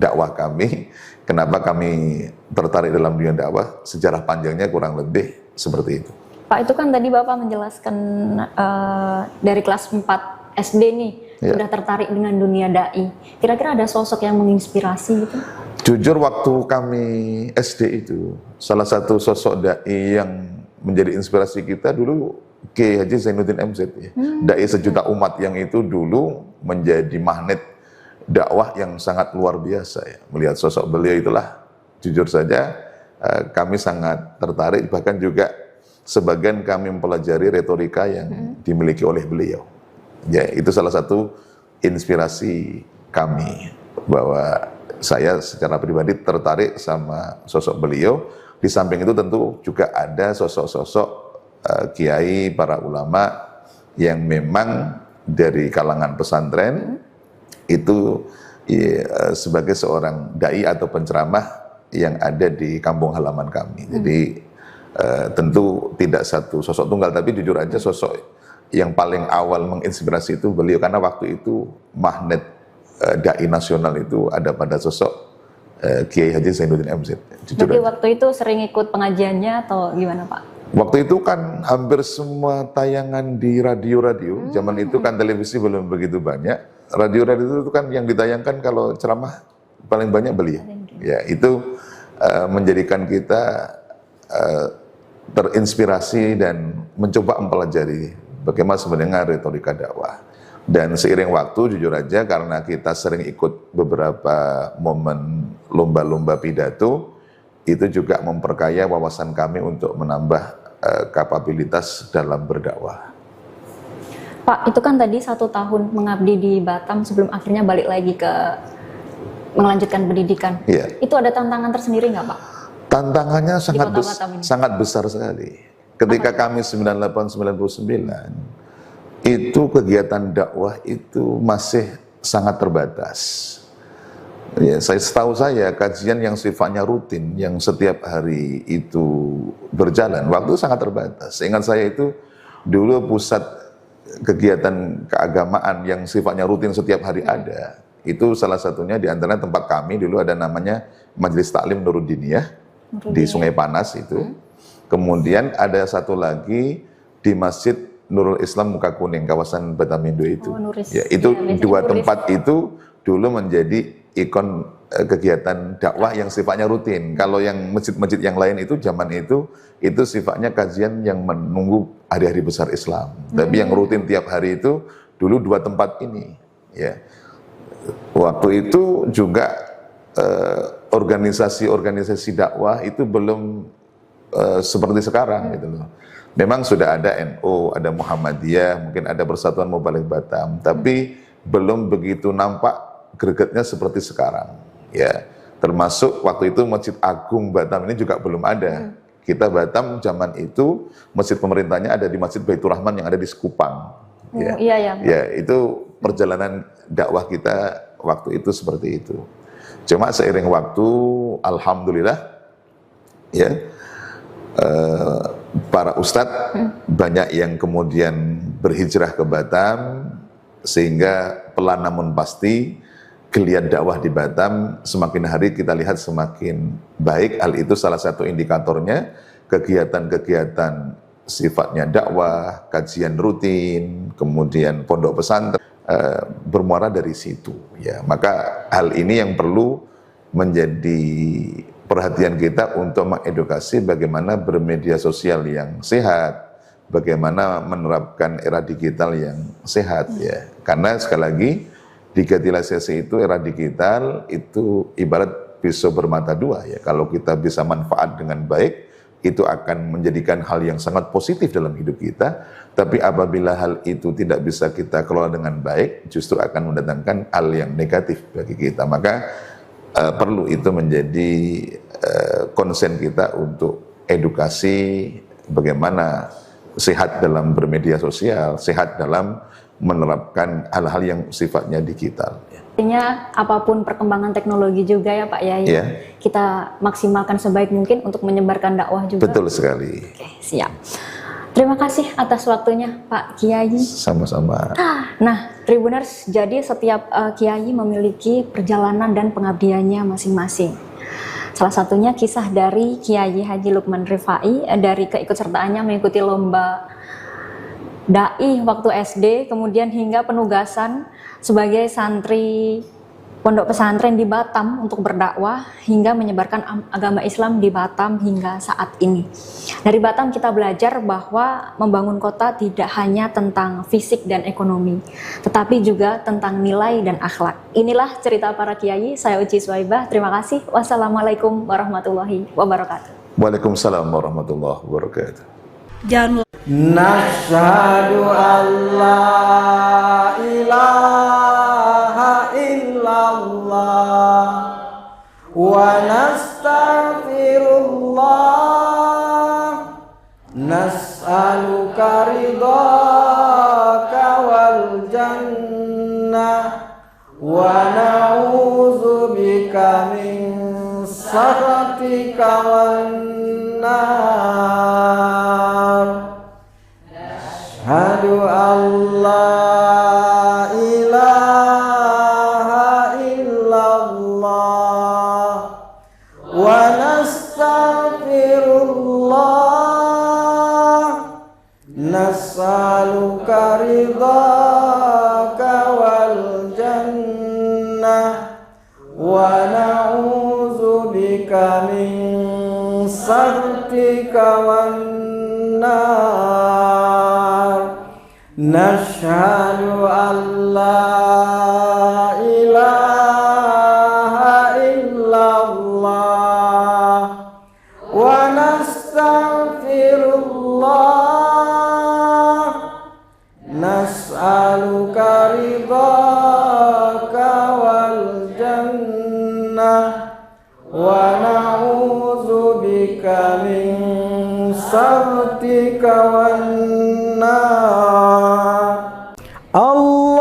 Speaker 3: dakwah kami. Kenapa kami tertarik dalam dunia dakwah? Sejarah panjangnya kurang lebih seperti itu.
Speaker 4: Pak, itu kan tadi Bapak menjelaskan dari kelas 4 SD nih, sudah tertarik dengan dunia dai. Kira-kira ada sosok yang menginspirasi gitu?
Speaker 3: Jujur waktu kami SD itu, salah satu sosok dai yang menjadi inspirasi kita dulu Kiai Haji Zainuddin MZ, ya. Dai sejuta umat yang itu dulu menjadi magnet dakwah yang sangat luar biasa, ya. Melihat sosok beliau itulah jujur saja kami sangat tertarik, bahkan juga sebagian kami mempelajari retorika yang dimiliki oleh beliau. Ya, itu salah satu inspirasi kami, bahwa saya secara pribadi tertarik sama sosok beliau. Di samping itu tentu juga ada sosok-sosok kiai, para ulama yang memang dari kalangan pesantren itu sebagai seorang dai atau penceramah yang ada di kampung halaman kami. Jadi tentu tidak satu sosok tunggal, tapi jujur aja sosok yang paling awal menginspirasi itu beliau, karena waktu itu magnet dai nasional itu ada pada sosok Kiai Haji Zainuddin MZ.
Speaker 4: Jadi waktu itu sering ikut pengajiannya atau gimana Pak?
Speaker 3: Waktu itu kan hampir semua tayangan di radio-radio, zaman itu kan televisi belum begitu banyak. Radio-radio itu kan yang ditayangkan kalau ceramah paling banyak beliau. Ya, itu menjadikan kita terinspirasi dan mencoba mempelajari bagaimana sebenarnya retorika dakwah. Dan seiring waktu, jujur aja, karena kita sering ikut beberapa momen lomba-lomba pidato, itu juga memperkaya wawasan kami untuk menambah kapabilitas dalam berdakwah.
Speaker 4: Pak, itu kan tadi 1 tahun mengabdi di Batam sebelum akhirnya balik lagi ke melanjutkan pendidikan.
Speaker 3: Iya.
Speaker 4: Itu ada tantangan tersendiri nggak Pak?
Speaker 3: Tantangannya sangat besar sekali. Ketika kami 98-99, itu kegiatan dakwah itu masih sangat terbatas. Ya, setahu saya kajian yang sifatnya rutin, yang setiap hari itu berjalan, waktu sangat terbatas. Seingat saya itu dulu pusat kegiatan keagamaan yang sifatnya rutin setiap hari ada, Itu salah satunya di antara tempat kami dulu ada namanya Majelis Taklim Nuruddiniyah di Sungai Panas itu. Kemudian ada satu lagi di Masjid Nurul Islam Muka Kuning kawasan Batamindo itu. Ya, itu dua tempat itu dulu menjadi ikon kegiatan dakwah yang sifatnya rutin. Kalau yang masjid-masjid yang lain itu zaman itu sifatnya kajian yang menunggu hari-hari besar Islam. Tapi yang rutin tiap hari itu dulu dua tempat ini. Ya, waktu itu juga organisasi-organisasi dakwah itu belum seperti sekarang gitu loh. Memang sudah ada NU, ada Muhammadiyah, mungkin ada Persatuan Mubalik Batam, tapi belum begitu nampak gregetnya seperti sekarang. Ya, termasuk waktu itu Masjid Agung Batam ini juga belum ada. Kita Batam zaman itu masjid pemerintahnya ada di Masjid Baitur Rahman yang ada di Sekupang. Ya, ya itu perjalanan dakwah kita waktu itu seperti itu. Cuma seiring waktu, alhamdulillah, ya. Para ustadz banyak yang kemudian berhijrah ke Batam, sehingga pelan namun pasti geliat dakwah di Batam semakin hari kita lihat semakin baik. Hal itu salah satu indikatornya kegiatan-kegiatan sifatnya dakwah, kajian rutin, kemudian pondok pesantren bermuara dari situ. Ya, maka hal ini yang perlu menjadi perhatian kita untuk mengedukasi bagaimana bermedia sosial yang sehat, bagaimana menerapkan era digital yang sehat ya. Karena sekali lagi digitalisasi itu, era digital itu ibarat pisau bermata dua ya. Kalau kita bisa manfaat dengan baik, itu akan menjadikan hal yang sangat positif dalam hidup kita. Tapi apabila hal itu tidak bisa kita kelola dengan baik, justru akan mendatangkan hal yang negatif bagi kita. Maka perlu itu menjadi konsen kita untuk edukasi bagaimana sehat dalam bermedia sosial, sehat dalam menerapkan hal-hal yang sifatnya digital.
Speaker 4: Artinya apapun perkembangan teknologi juga ya Pak Yai, kita maksimalkan sebaik mungkin untuk menyebarkan dakwah juga.
Speaker 3: Betul sekali.
Speaker 4: Oke, siap. Terima kasih atas waktunya Pak Kiai.
Speaker 3: Sama-sama.
Speaker 4: Nah, Tribuners, jadi setiap Kiai memiliki perjalanan dan pengabdiannya masing-masing. Salah satunya kisah dari Kiai Haji Lukman Rifai dari keikutsertaannya mengikuti lomba dai waktu SD, kemudian hingga penugasan sebagai santri pondok pesantren di Batam untuk berdakwah hingga menyebarkan agama Islam di Batam hingga saat ini. Dari Batam kita belajar bahwa membangun kota tidak hanya tentang fisik dan ekonomi, tetapi juga tentang nilai dan akhlak. Inilah cerita para kiai. Saya Uci Swaibah. Terima kasih. Wassalamualaikum warahmatullahi wabarakatuh.
Speaker 3: Waalaikumsalam warahmatullahi wabarakatuh.
Speaker 2: Jangan
Speaker 11: Nashhadu an la ilaha illallah wa nastaghfirullah nas'aluka ridhaka wal jannah wa na'udzubika min sakhatika wan nar. Asyhadu an la ilaha illallah wa nastaghfirullah nas'aluka ridhaka wal jannah wa na'udzubika min sakhatika wan nar. Nashhadu an la ilaha illallah wa nastaghfirullah nas'aluka ridhaka wal jannah wa na'udzubika min sakhatika wan nar. Allahumma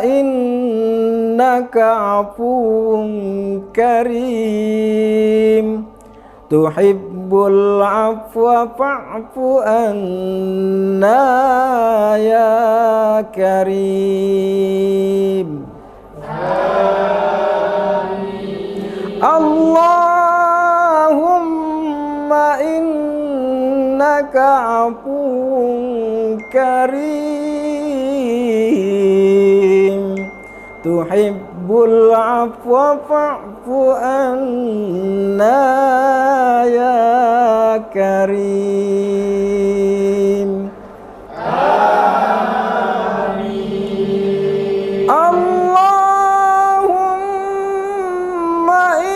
Speaker 11: innaka afuwun karim tuhibbul tuhibbul afwa fa'fu anna ya karim. Allahumma innaka afuwun karim tuhibbul afwa fa'fu anna ya karim. Allahumma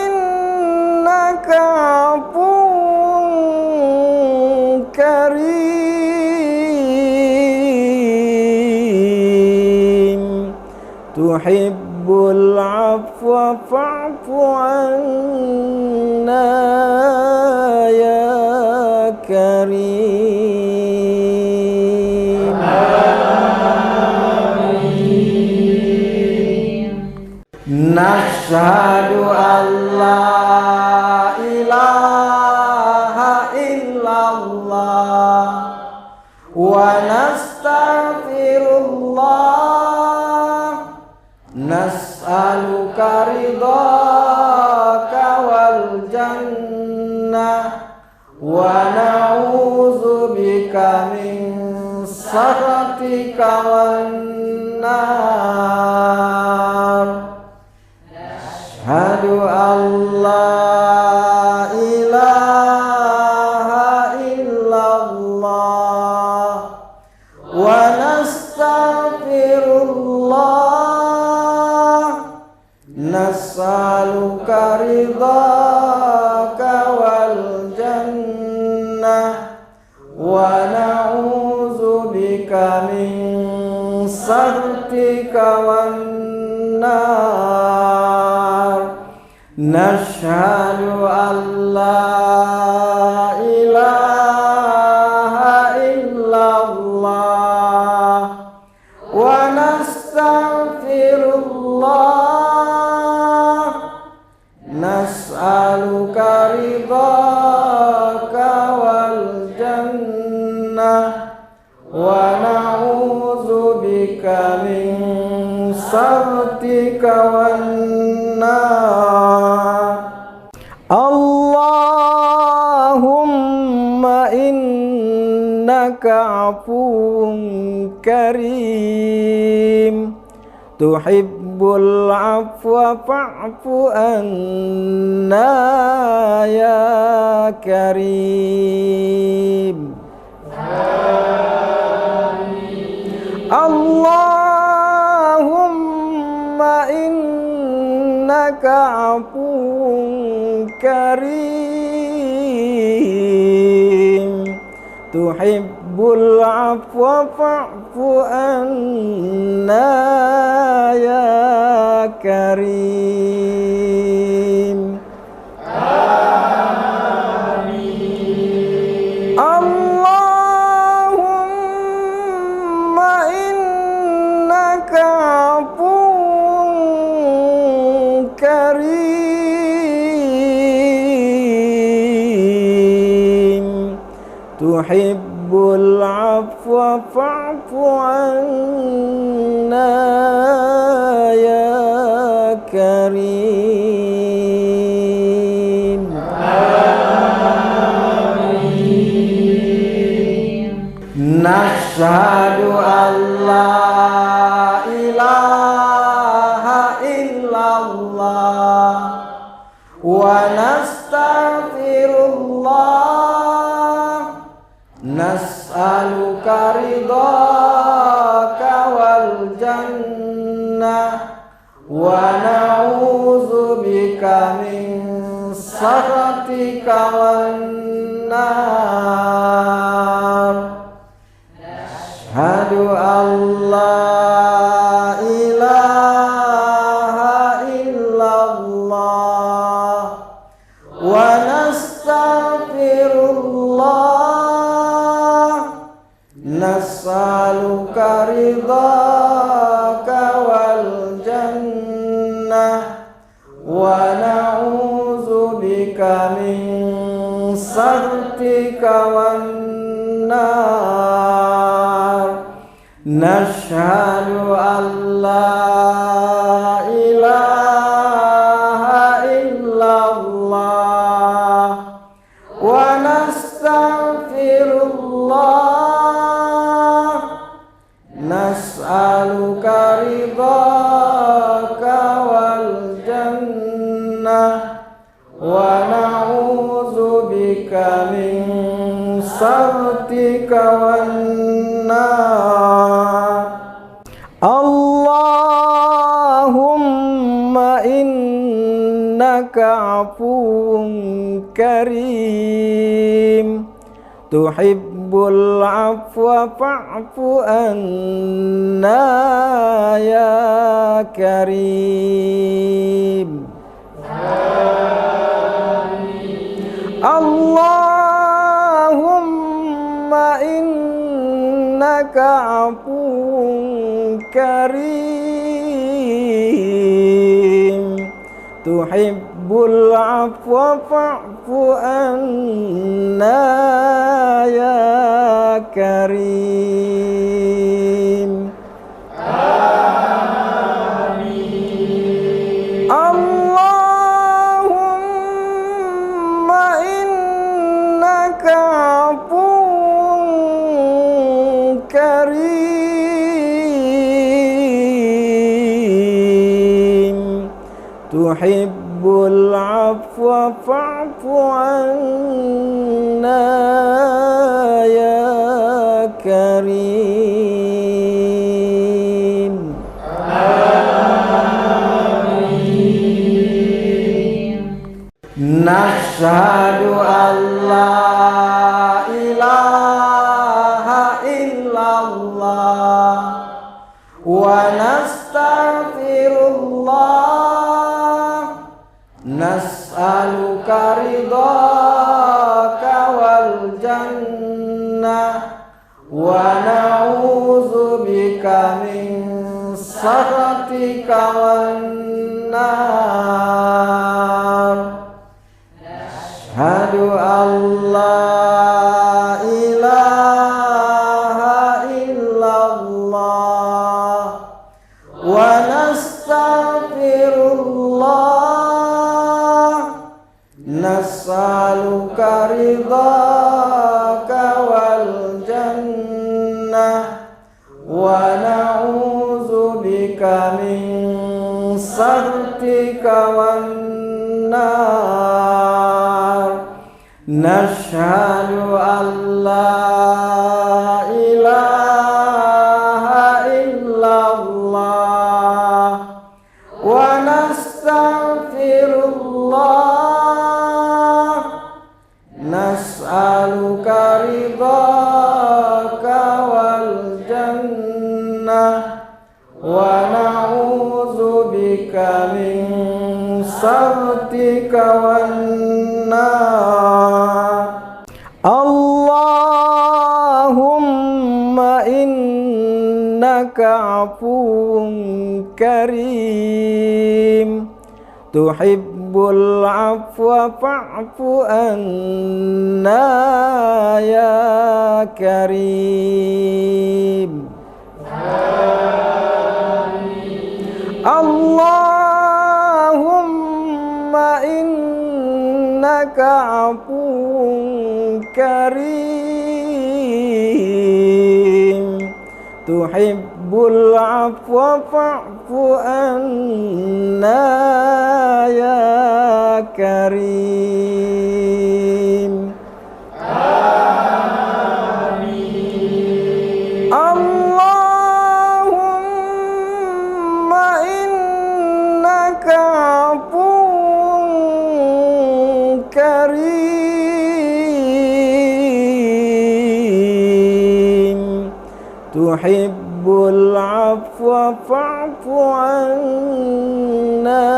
Speaker 11: innaka afuwun karim tuhibbul afwa fa'fu anna ya karim. Nashhadu an la ilaha illallah wa nastaghfirullah nas'aluka ridhaka wal jannah wa na'udzubika min sakhatika wan nar. Ashhadu an la ilaha illallah wa nastaghfirullah nas'aluka ridhaka wal jannah wa na'udzubika min sakhatika wan nar. Nashhadu an la ilaha illallah wa nastaghfirullah nas'aluka ridhaka wal jannah wa na'udzubika min sakhatika wan nar. Allahumma innaka afuwun karim tuhibbul afwa fa'fu anna ya karim. Allahumma innaka afuwun karim tuhibbul afwa fa'fu anna ya karim. Allahumma innaka afuwun karim tuhibbul afwa fa'fu anna ya karim. Nashhadu an la ilaha illallah wa nastaghfirullah nas'aluka ridhaka wal jannah wa na'udzubika min sakhatika wan nar. Ashhadu an la ilaha illallah wa nastaghfirullah nas'aluka ridhaka wal jannah wa na'udzubika min saktika wan nar. Nashhadu an la ilaha illallah wa nastaghfirullah. Nas'aluka ridhaka wal jannah wa na'udzubika min saktika wan nar. Allahumma innaka afuwun karim tuhibbul afwa fa'fu anna ya karim. Allahumma innaka afuwun karim tuhibbul afwa fa'fu anna ya karim. Allahumma innaka afuwun karim tuhibbul afwa fa'fu anna ya karim. Nashhadu an la ilaha illallah wa nastaghfirullah. Nas'aluka ridhaka wal jannah wa na'udzubika min sakhatika wan nar. Ashhadu an la ilaha illallah wa nastaghfirullah. Nas'aluka ridhaka wal jannah wa na'udzubika min sakhatika wan nar. Nashhadu an la ilaha illallah wa nastaghfirullah. Nas'aluka ridhaka wal jannah wa na'udzubika min sakhatika wan nar. Allahumma innaka afuwun karim tuhibbul afwa fa'fu anna ya karim. Allahumma innaka afuwun karim tuhibbul afwa fa'fu anna ya karim. Allahumma innaka afuwun karim tuhibbul afwa fa'fu anna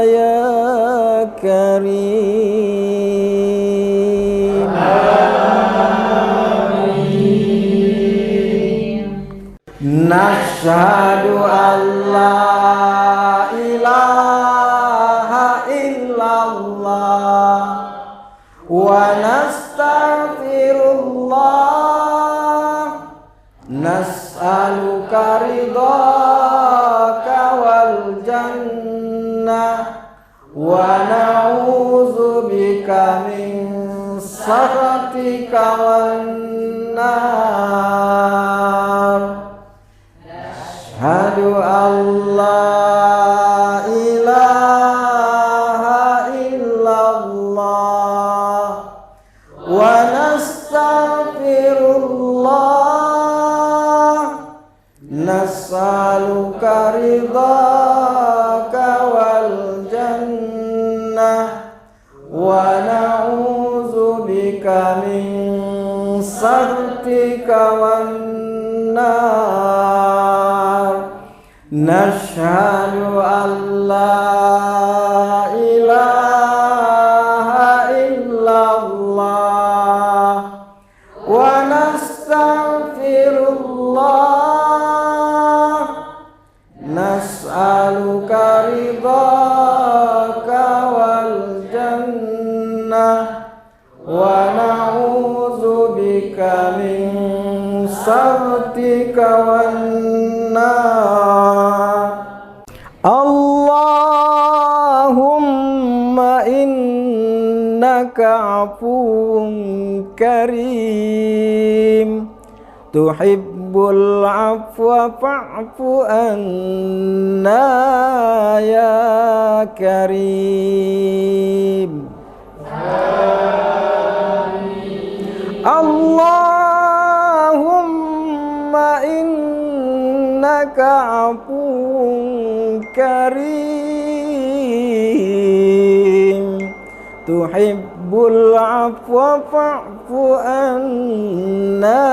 Speaker 11: ya karim. Nashhadu an la ilaha illallah wa jannah wa na'udzubika min sakhatika wan nar. Asyhadu an la ilaha illallah wa nastaghfirullah nas'aluka ridhaka wal jannah wa na'udzubika min sakhatika wan nar. Nashhadu an la ilaha illallah wa nastaghfirullah nas'aluka ridhaka wal jannah wa na'udzubika min sakhatika wan nar. Allahumma innaka afuwun karim tuhibbul afwa fa'fu anna ya karim. Allahumma innaka afuwun karim tuhibbul afwa fa'fu anna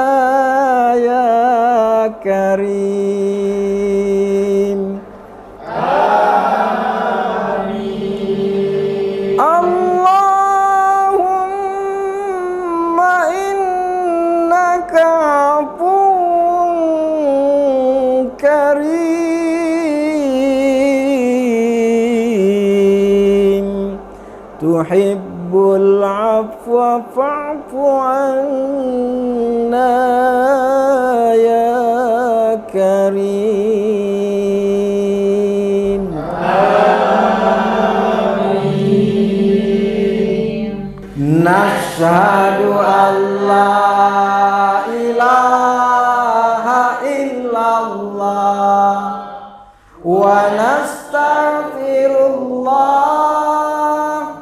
Speaker 11: ya karim. Allahumma innaka afuwun karim tuhibbul afwa fa'fu anna ya karim. Nashhadu an la ilaha illallah wa nastaghfirullah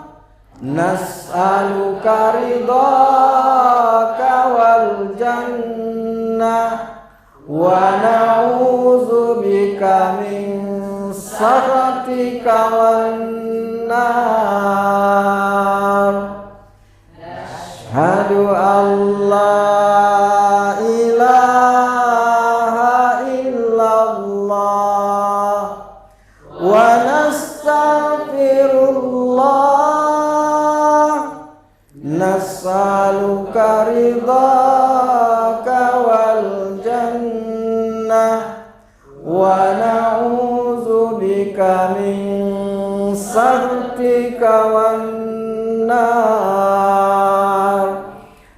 Speaker 11: nas'aluka ridhaka wal jannah wa na'udzubika min sakhatika wan nar. Asyhadu an la ilaha illallah wa nastaghfirullah nas'aluka ridhaka wal jannah wa na'udzubika min sakhatika wan nar.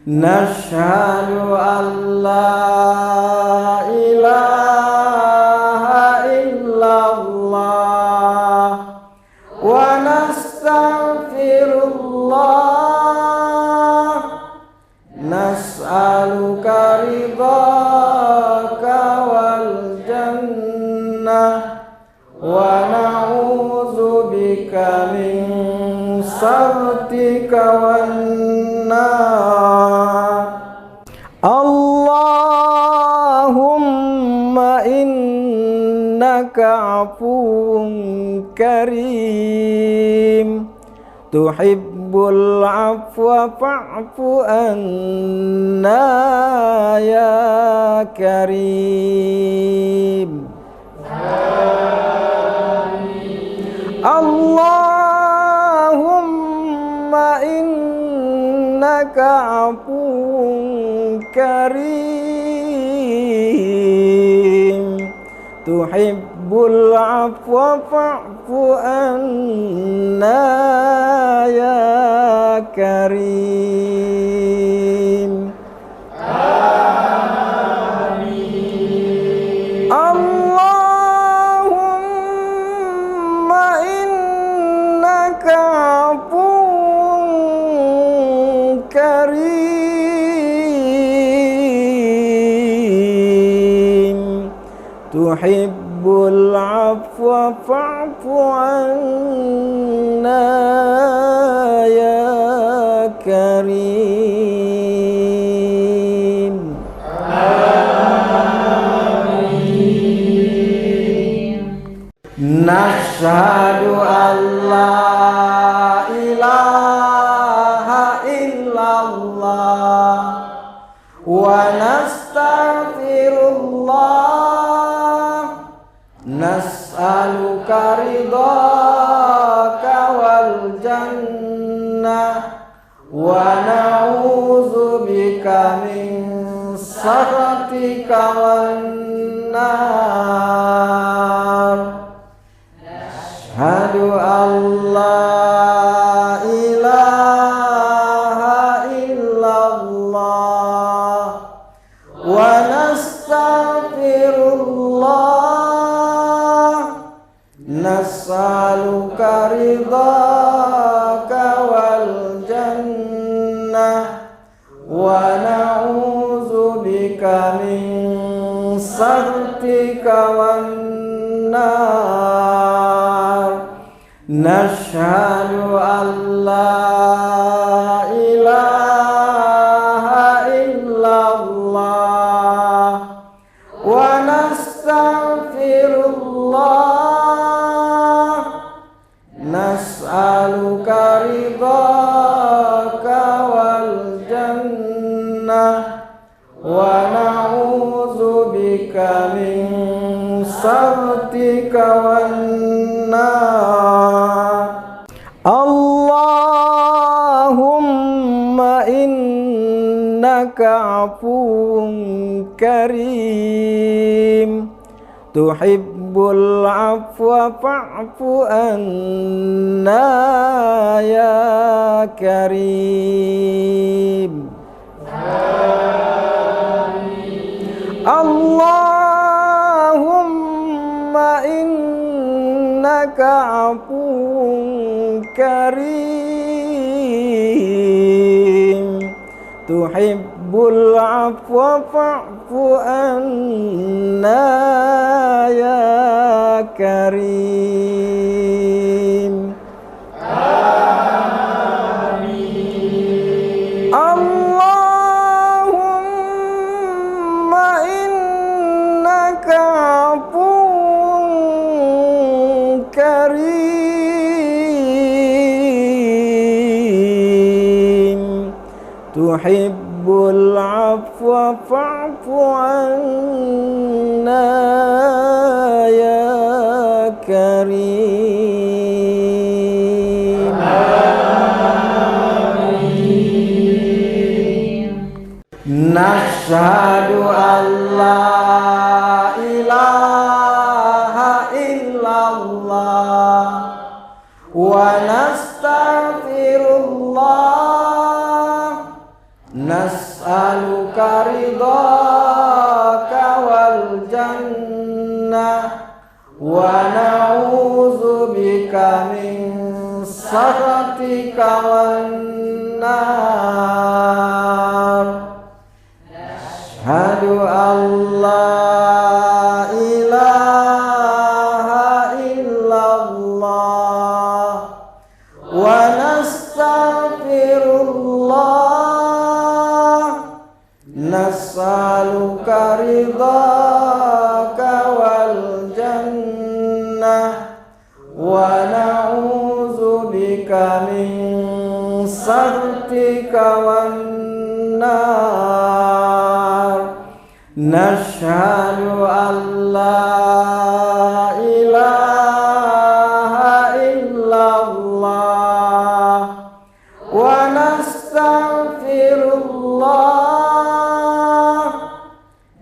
Speaker 11: Nashhadu an la ilaha illallah wa nastaghfirullah nas'aluka ridhaka wal jannah wa na'udzubika min sakhatika wan nar. Allahumma innaka afuwun karim tuhibbul afwa fa'fu anna ya karim. Allahumma innaka afuwun karim tuhibbul afwa fa'fu anna ya karim. Amin. 'Allahumma tuhibbul afwa fa'fu anna ya karim. Nashhadu an la ilaha illallah wa nastaghfirullah, nas'aluka ridhaka wal jannah wa na'udzubika min sakhatika wan nar. Asyhadu an la ilaha illallah wa nastaghfirullah, nas'aluka ridhaka wal jannah wa na'udzubika min sakhatika wan nar. Nashhadu an la ilaha illallah wa nastaghfirullah, nas'aluka ridhaka wal jannah wa na'udzubika min sakhatika wan nar. Allahumma innaka afuwun karim, tuhibbul afwa fa'fu anna ya karim. Allahumma innaka afuwun karim, tuhibbul afwa fa'fu anna ya karim. Allahumma innaka afuwun karim, tuhibbul afwa fa'fu anna ya karim. Nashhadu an la ilaha illallah wa nastaghfirullah, nas'aluka ridhaka wal jannah wa na'udzubika min sakhatika wan nar. Asyhadu an la ilaha illallah wa nastaghfirullah, nas'aluka ridhaka wal jannah wa na'udzubika min sakhatika wan nar. Nashhadu an la ilaha illallah wa nastaghfirullah,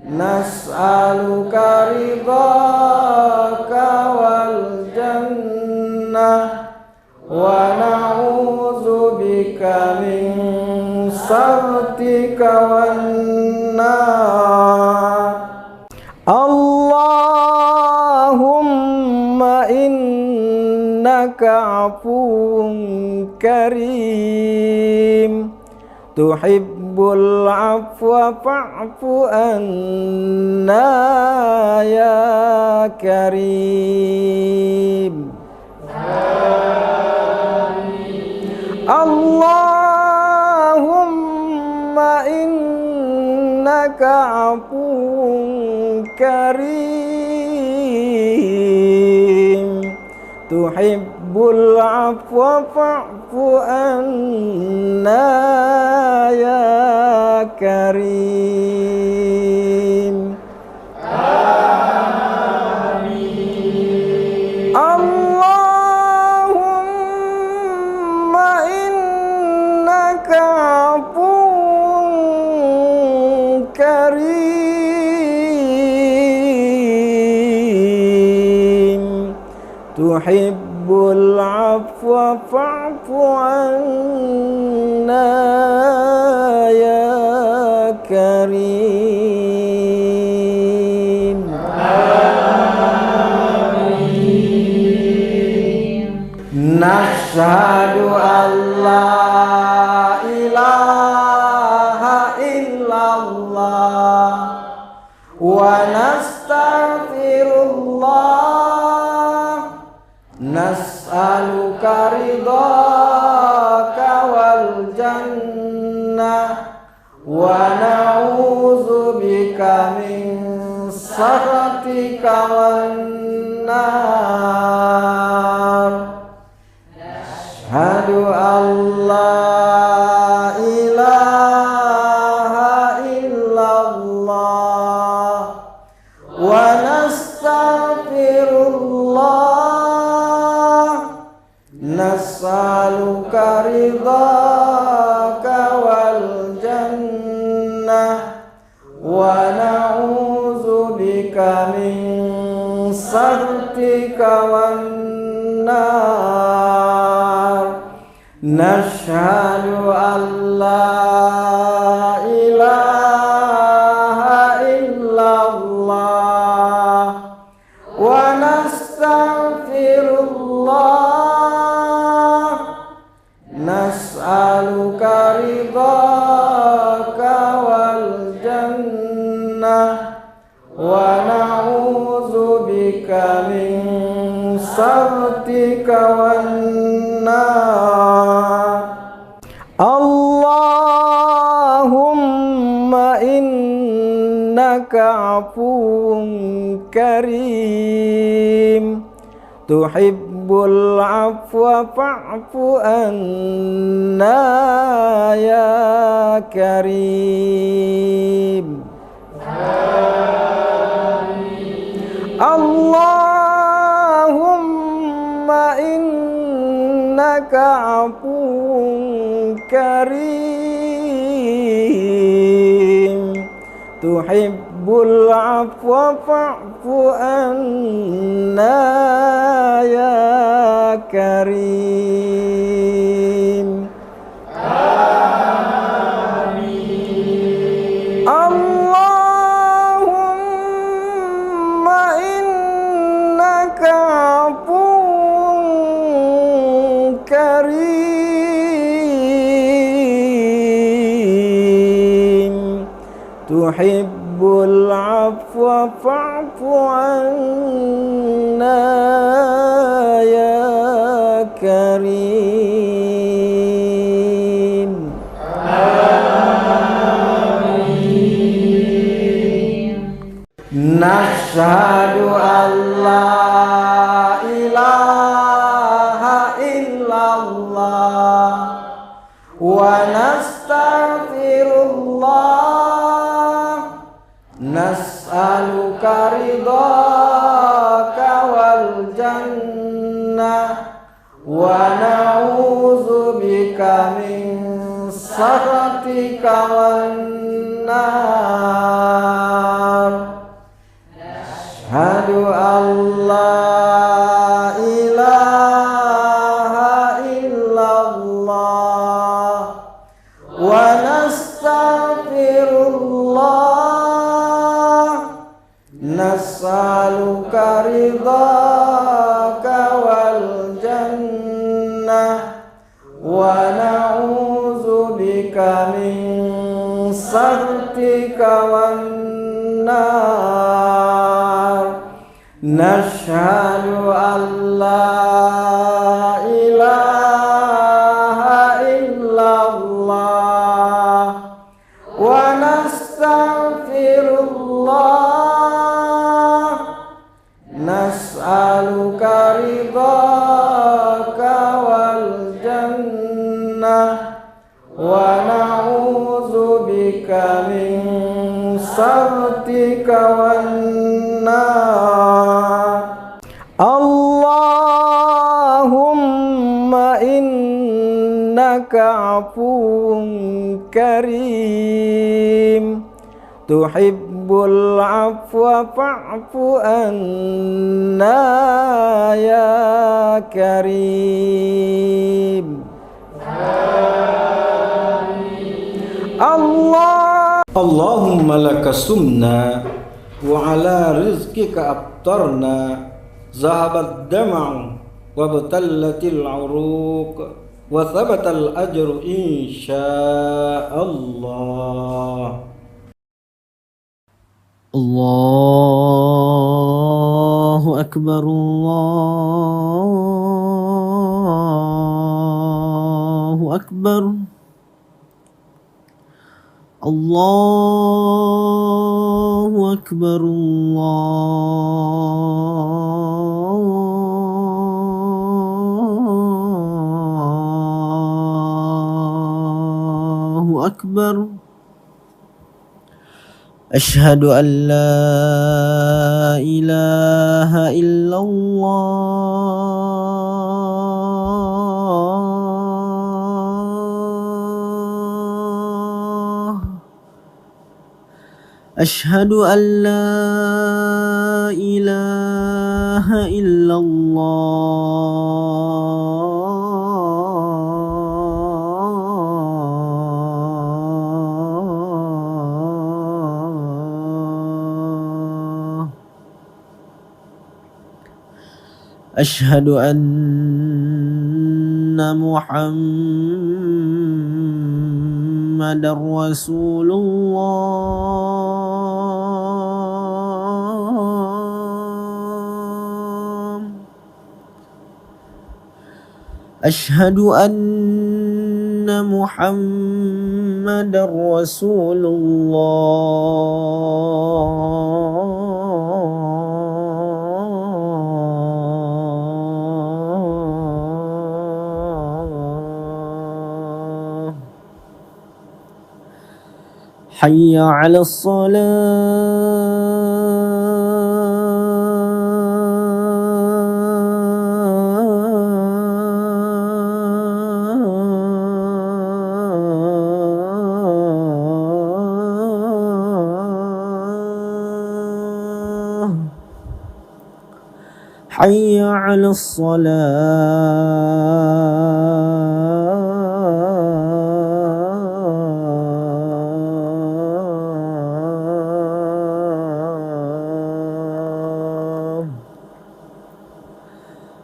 Speaker 11: nas'aluka ridhaka wal jannah wa na'udzubika min sakhatika wan nar. Allahumma innaka afuwun karim, tuhibbul tuhibbul afwa fa'fu anna ya karim. Allahumma innaka afuwun karim, tuhibbul afwa fa'fu anna ya karim. Allahumma innaka afuwun karim, tuhibbul afwa fa'fu anna ya karim. Nashhadu an la ilaha illallah wa nastaghfirullah, nas'aluka ridhaka wal jannah wa na'udzubika min sakhatika wan nar. Asyhadu an la ilaha illallah wa nastaghfirullah, nas'aluka ridhaka wal jannah wa na'udzubika min sakhatika wan nar. Nashhadu an la ilaha illallah wa nastaghfirullah, nas'aluka ridhaka wal jannah wa na'udzubika min sakhatika wan nar. Allahumma innaka afuwun karim, tuhibbul afwa fa'fu anna ya karim. Allahumma innaka afuwun karim, tuhibbul afwa fa'fu anna ya karim. Allahumma innaka afuwun karim, tuhibbul afwa fa'fu anna ya karim. Nashhadu an la ilaha illallah wa nastaghfirullah, nas'aluka ridhaka wal jannah wa na'udzubika min sakhatika wan nar. Asyhadu an la ilaha illallah wa nastaghfirullah, nas'aluka ridhaka wal jannah wa na'udzubika min nashhadu an la ilaha illallah wa nastaghfirullah nas'aluka ridhaka wal jannah wa na'udzubika min sakhatika wan nar. Allahumma innaka afuwun karim tuhibbul afwa fa'fu anna ya karim. Allahumma laka sumna wa ala rizqika aftarna zahabat dam'u wa batallatil uruq wa thabatal ajru insyaallah. Allahu akbar, Allahu akbar, Allahu akbar, Allahu akbar. Ashhadu an la ilaha illallah. Ashhadu an la ilaha illallah. Ashhadu anna Muhammadar Rasulullah. Ashhadu anna Muhammadar Rasulullah. Hayya 'alas salah. Hayya 'alas salah.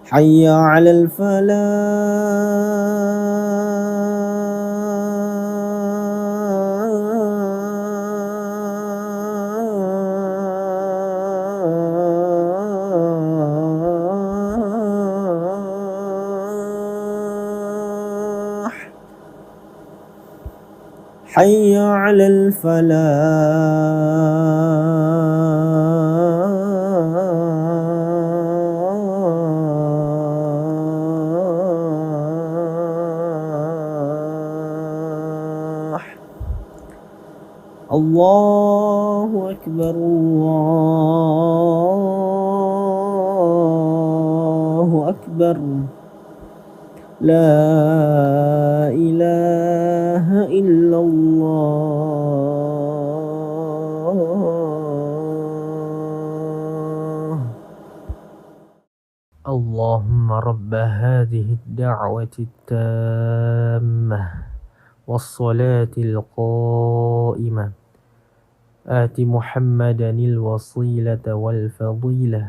Speaker 11: Hayya 'alal falah. Hayya 'alal falah. Allahu akbar, Allahu akbar. La ilaha illallah. Allahumma rabba hadhihi ad-da'wati at-tammah was-salati al-qa'imah آت محمدا الوسيلة والفضيلة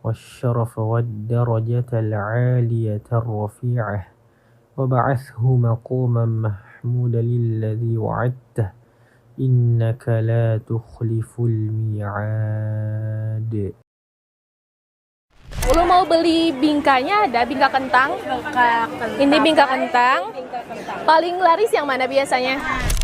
Speaker 11: والشرف والدرجة العالية الرفيعة وبعثه مقاما محمودا الذي وعدته إنك لا تخلف الميعاد.
Speaker 5: Lu mau beli bingkanya ada bingka kentang. Ini bingka kentang. Paling laris yang mana biasanya?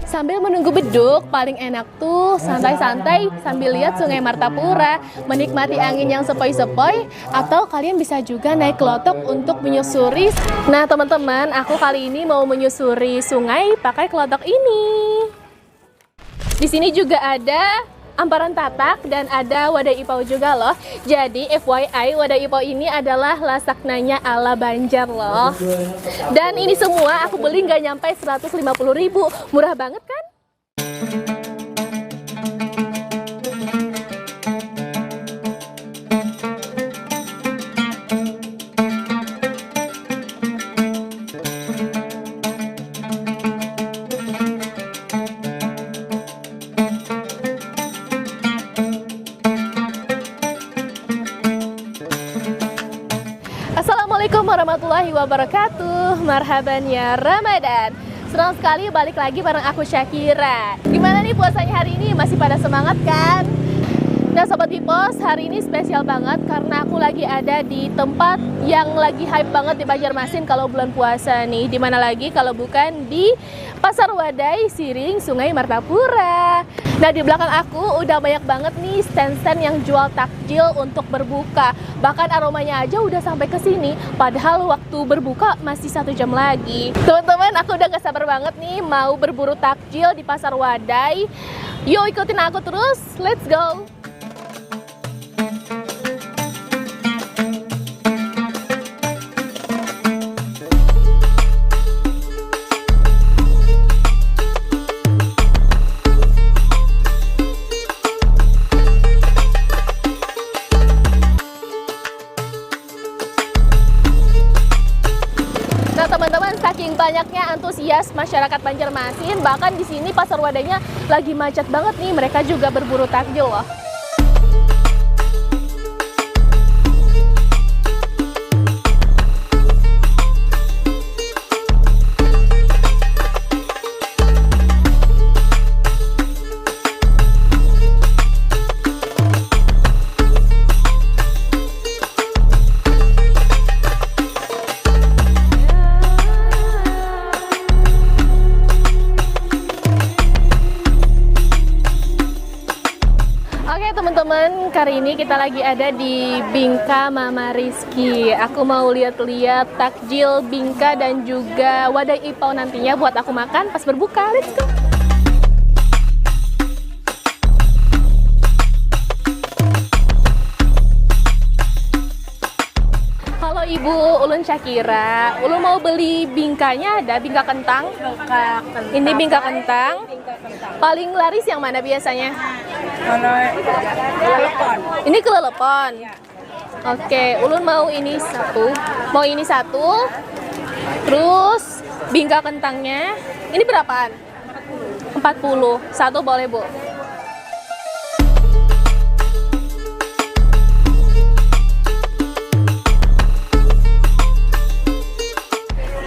Speaker 5: Sambil menunggu beduk, paling enak tuh santai-santai sambil lihat Sungai Martapura, menikmati angin yang sepoi-sepoi, atau kalian bisa juga naik kelotok untuk menyusuri. Nah teman-teman, aku kali ini mau menyusuri sungai pakai kelotok ini. Di sini juga ada amparan tatak dan ada wadah ipau juga loh. Jadi FYI, wadah ipau ini adalah lasaknanya ala Banjar loh. Dan ini semua aku beli nggak nyampe 150.000. Murah banget kan? Assalamualaikum warahmatullahi wabarakatuh. Marhaban ya Ramadan. Senang sekali balik lagi bareng aku Syakira. Gimana nih puasanya hari ini? Masih pada semangat kan? Nah Sobat Bipos, hari ini spesial banget karena aku lagi ada di tempat yang lagi hype banget di Banjarmasin kalau bulan puasa nih. Dimana lagi kalau bukan di Pasar Wadai Siring Sungai Martapura. Nah di belakang aku udah banyak banget nih stand-stand yang jual takjil untuk berbuka. Bahkan aromanya aja udah sampai ke sini. Padahal waktu berbuka masih 1 jam lagi. Teman-teman, aku udah gak sabar banget nih mau berburu takjil di Pasar Wadai. Yuk ikutin aku terus, let's go! Teman-teman, saking banyaknya antusias masyarakat Banjarmasin, bahkan di sini Pasar Wadainya lagi macet banget nih. Mereka juga berburu takjil loh. Teman-teman, kali ini kita lagi ada di Bingka Mama Rizky. Aku mau lihat-lihat takjil bingka dan juga wadah ipau nantinya buat aku makan pas berbuka. Let's go! Halo Ibu, Ulun Syakira. Ulun mau beli bingkanya ada bingka kentang. Ini bingka kentang. Paling laris yang mana biasanya?
Speaker 6: Kelelepon.
Speaker 5: Ini kelelepon. Oke, Ulun mau ini satu. Mau ini satu. Terus bingka kentangnya. Ini berapaan? 40. Satu boleh, Bu.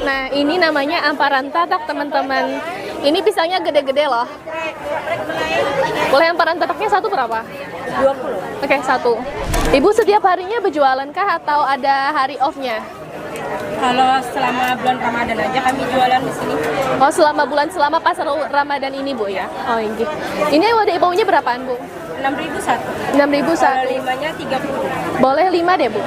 Speaker 5: Nah, ini namanya amparan tatak, teman-teman. Ini pisangnya gede-gede loh. Boleh amparan tataknya satu berapa? 20. Oke, satu. Ibu setiap harinya berjualan kah atau ada hari off-nya?
Speaker 6: Kalau selama bulan Ramadan aja kami jualan di sini.
Speaker 5: Oh, selama pasar Ramadan ini, Bu ya? Oh, ini. Ini wadah ipaunya berapaan, Bu?
Speaker 6: 6.000 satu.
Speaker 5: 6.000 satu.
Speaker 6: Kalau 5-nya 30.
Speaker 5: Boleh 5 deh, Bu.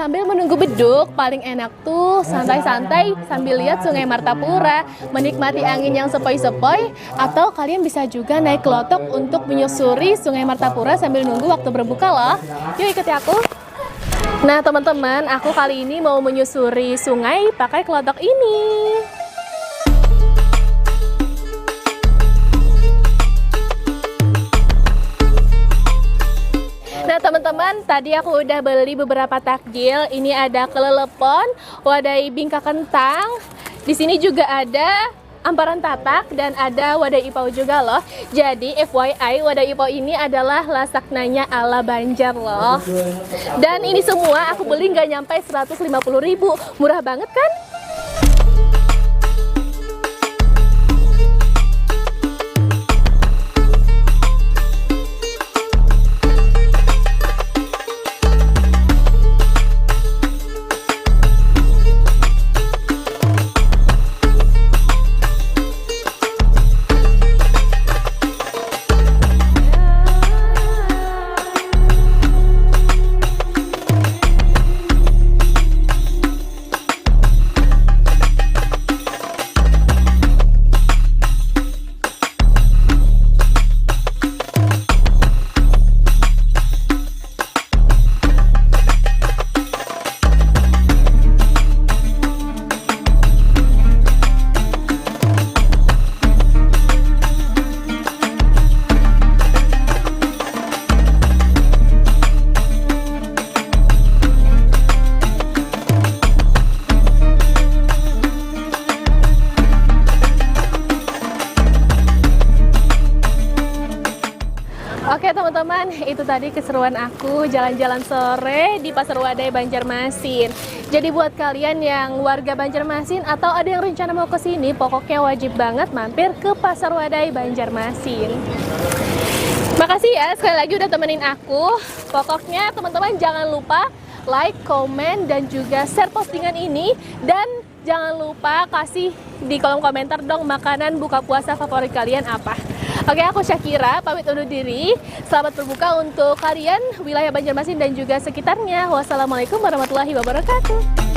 Speaker 5: Sambil menunggu beduk, paling enak tuh santai-santai sambil lihat Sungai Martapura, menikmati angin yang sepoi-sepoi, atau kalian bisa juga naik kelotok untuk menyusuri Sungai Martapura sambil nunggu waktu berbuka loh. Yuk ikuti aku. Nah teman-teman, aku kali ini mau menyusuri sungai pakai kelotok ini. Nah teman-teman, tadi aku udah beli beberapa takjil. Ini ada kelelepon, wadai bingka kentang. Di sini juga ada amparan tatak dan ada wadai ipau juga loh. Jadi FYI, wadai ipau ini adalah lasaknanya ala Banjar loh. Dan ini semua aku beli nggak nyampe 150.000. Murah banget kan? Oke teman-teman, itu tadi keseruan aku jalan-jalan sore di Pasar Wadai Banjarmasin. Jadi buat kalian yang warga Banjarmasin atau ada yang rencana mau ke sini, pokoknya wajib banget mampir ke Pasar Wadai Banjarmasin. Makasih ya sekali lagi udah temenin aku. Pokoknya teman-teman jangan lupa like, komen, dan juga share postingan ini. Dan jangan lupa kasih di kolom komentar dong makanan buka puasa favorit kalian apa. Oke, aku Syakira, pamit undur diri. Selamat berbuka untuk kalian wilayah Banjarmasin dan juga sekitarnya. Wassalamualaikum warahmatullahi wabarakatuh.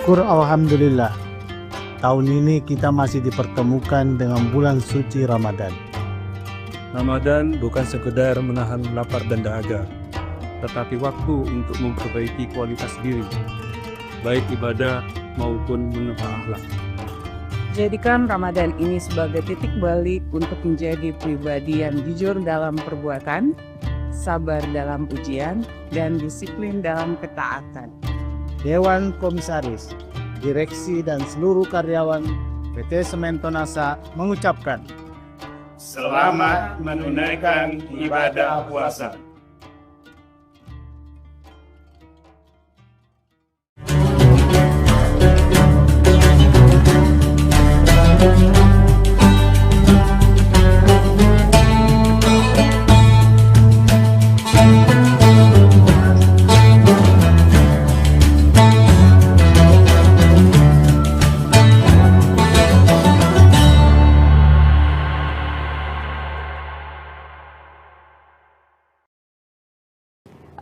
Speaker 7: Syukur alhamdulillah, tahun ini kita masih dipertemukan dengan bulan suci Ramadan.
Speaker 8: Ramadan bukan sekedar menahan lapar dan dahaga, tetapi waktu untuk memperbaiki kualitas diri, baik ibadah maupun menata akhlak.
Speaker 9: Jadikan Ramadan ini sebagai titik balik untuk menjadi pribadi yang jujur dalam perbuatan, sabar dalam ujian, dan disiplin dalam ketaatan.
Speaker 7: Dewan Komisaris, Direksi dan seluruh karyawan PT Semen Tonasa mengucapkan
Speaker 12: selamat menunaikan ibadah puasa.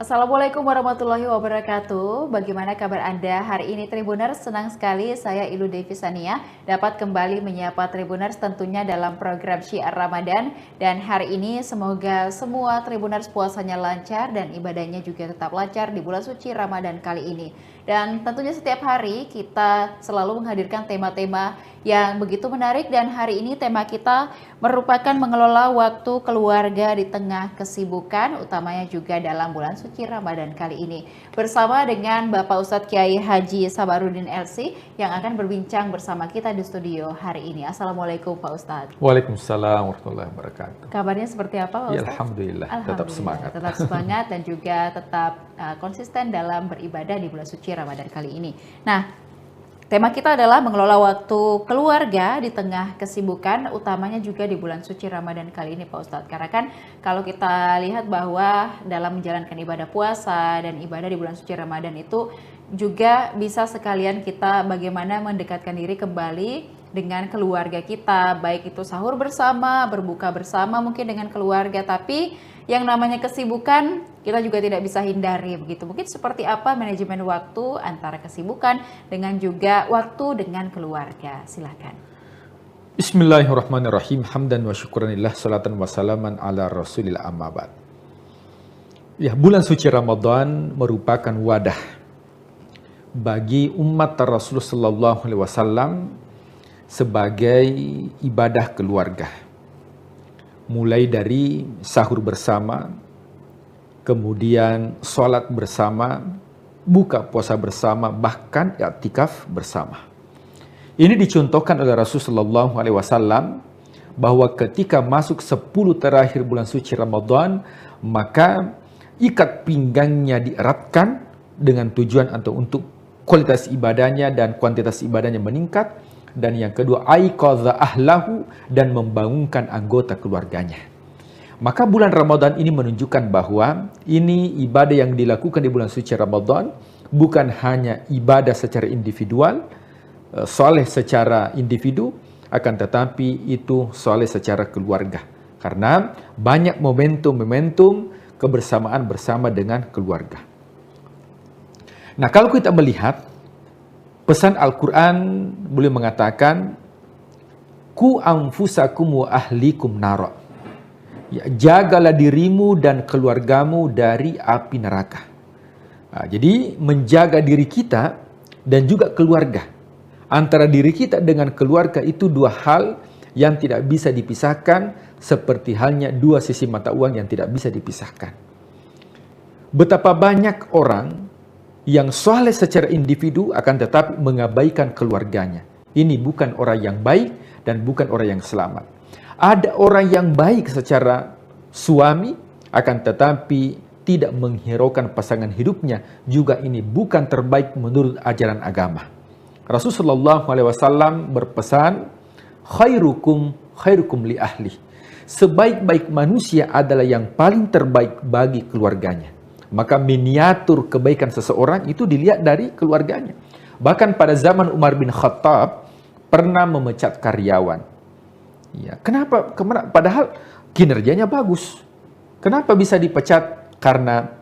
Speaker 13: Assalamualaikum warahmatullahi wabarakatuh. Bagaimana kabar Anda hari ini Tribuners? Senang sekali saya Ilu Devi Sania dapat kembali menyapa Tribuners tentunya dalam program Syiar Ramadan. Dan hari ini semoga semua Tribuners puasanya lancar dan ibadahnya juga tetap lancar di bulan suci Ramadan kali ini. Dan tentunya setiap hari kita selalu menghadirkan tema-tema yang begitu menarik, dan hari ini tema kita merupakan mengelola waktu keluarga di tengah kesibukan, utamanya juga dalam bulan suci Ramadan kali ini. Bersama dengan Bapak Ustadz Kiai Haji Sabarudin LC yang akan berbincang bersama kita di studio hari ini. Assalamualaikum Pak Ustadz.
Speaker 10: Waalaikumsalam warahmatullahi wabarakatuh.
Speaker 13: Kabarnya seperti apa Pak Ustadz?
Speaker 10: Ya, Alhamdulillah, tetap semangat.
Speaker 13: Tetap semangat dan juga tetap konsisten dalam beribadah di bulan suci Ramadan kali ini. Nah, tema kita adalah mengelola waktu keluarga di tengah kesibukan, utamanya juga di bulan suci Ramadan kali ini Pak Ustadz. Karena kan kalau kita lihat bahwa dalam menjalankan ibadah puasa dan ibadah di bulan suci Ramadan itu juga bisa sekalian kita bagaimana mendekatkan diri kembali dengan keluarga kita, baik itu sahur bersama, berbuka bersama mungkin dengan keluarga, tapi yang namanya kesibukan kita juga tidak bisa hindari begitu. Mungkin seperti apa manajemen waktu antara kesibukan dengan juga waktu dengan keluarga. Silakan.
Speaker 10: Bismillahirrahmanirrahim. Hamdan wa syukranillah, salatan wa salaman ala rasulil amabad. Ya, bulan suci Ramadan merupakan wadah bagi umat Rasulullah sallallahu alaihi wasallam sebagai ibadah keluarga. Mulai dari sahur bersama, kemudian sholat bersama, buka puasa bersama, bahkan i'tikaf bersama. Ini dicontohkan oleh Rasulullah SAW bahwa ketika masuk 10 terakhir bulan suci Ramadan, maka ikat pinggangnya dieratkan dengan tujuan atau untuk kualitas ibadahnya dan kuantitas ibadahnya meningkat. Dan yang kedua, aiqadha ahlahu, dan membangunkan anggota keluarganya. Maka bulan Ramadan ini menunjukkan bahwa ini ibadah yang dilakukan di bulan suci Ramadan bukan hanya ibadah secara individual, soleh secara individu, akan tetapi itu soleh secara keluarga. Karena banyak momentum-momentum kebersamaan bersama dengan keluarga. Nah, kalau kita melihat pesan Al-Quran boleh mengatakan, ku anfusakum wa ahlikum nara. Ya, jagalah dirimu dan keluargamu dari api neraka. Nah, jadi menjaga diri kita dan juga keluarga. Antara diri kita dengan keluarga itu dua hal yang tidak bisa dipisahkan, seperti halnya dua sisi mata uang yang tidak bisa dipisahkan. Betapa banyak orang yang soleh secara individu akan tetapi mengabaikan keluarganya. Ini bukan orang yang baik dan bukan orang yang selamat. Ada orang yang baik secara suami akan tetapi tidak menghiraukan pasangan hidupnya, juga ini bukan terbaik menurut ajaran agama. Rasulullah SAW berpesan, khairukum li ahli. Sebaik-baik manusia adalah yang paling terbaik bagi keluarganya. Maka miniatur kebaikan seseorang itu dilihat dari keluarganya. Bahkan pada zaman Umar bin Khattab pernah memecat karyawan. Ya, kenapa? Padahal kinerjanya bagus. Kenapa bisa dipecat? Karena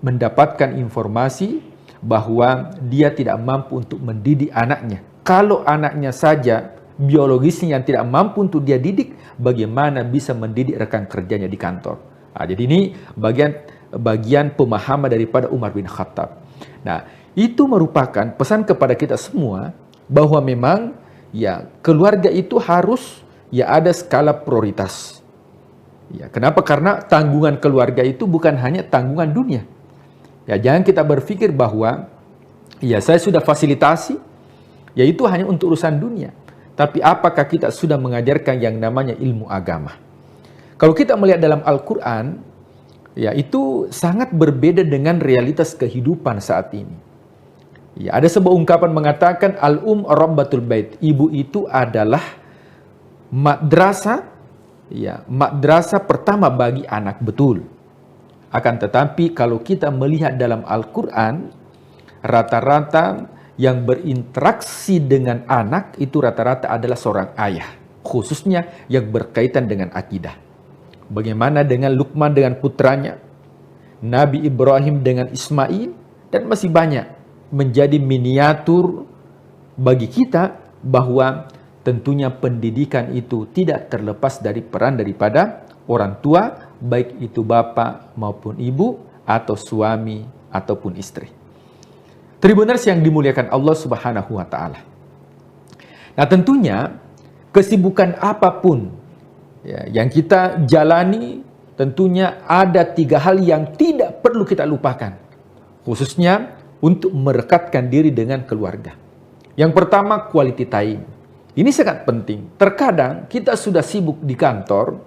Speaker 10: mendapatkan informasi bahwa dia tidak mampu untuk mendidik anaknya. Kalau anaknya saja biologisnya yang tidak mampu untuk dia didik, bagaimana bisa mendidik rekan kerjanya di kantor? Nah, jadi ini bagian pemahaman daripada Umar bin Khattab. Nah, itu merupakan pesan kepada kita semua bahwa memang ya keluarga itu harus ya ada skala prioritas. Ya, kenapa? Karena tanggungan keluarga itu bukan hanya tanggungan dunia. Ya, jangan kita berpikir bahwa ya saya sudah fasilitasi, ya itu hanya untuk urusan dunia. Tapi apakah kita sudah mengajarkan yang namanya ilmu agama? Kalau kita melihat dalam Al-Quran, ya itu sangat berbeda dengan realitas kehidupan saat ini. Ya, ada sebuah ungkapan mengatakan rabbatul bait. Ibu itu adalah madrasah, ya, madrasah pertama bagi anak, betul. Akan tetapi kalau kita melihat dalam Al-Quran, rata-rata yang berinteraksi dengan anak itu rata-rata adalah seorang ayah, khususnya yang berkaitan dengan akidah. Bagaimana dengan Luqman dengan putranya? Nabi Ibrahim dengan Ismail, dan masih banyak menjadi miniatur bagi kita bahwa tentunya pendidikan itu tidak terlepas dari peran daripada orang tua, baik itu bapak maupun ibu, atau suami ataupun istri. Tribuners yang dimuliakan Allah Subhanahu wa Ta'ala. Nah, tentunya kesibukan apapun ya, yang kita jalani, tentunya ada 3 hal yang tidak perlu kita lupakan, khususnya untuk merekatkan diri dengan keluarga. Yang pertama, quality time. Ini sangat penting. Terkadang kita sudah sibuk di kantor,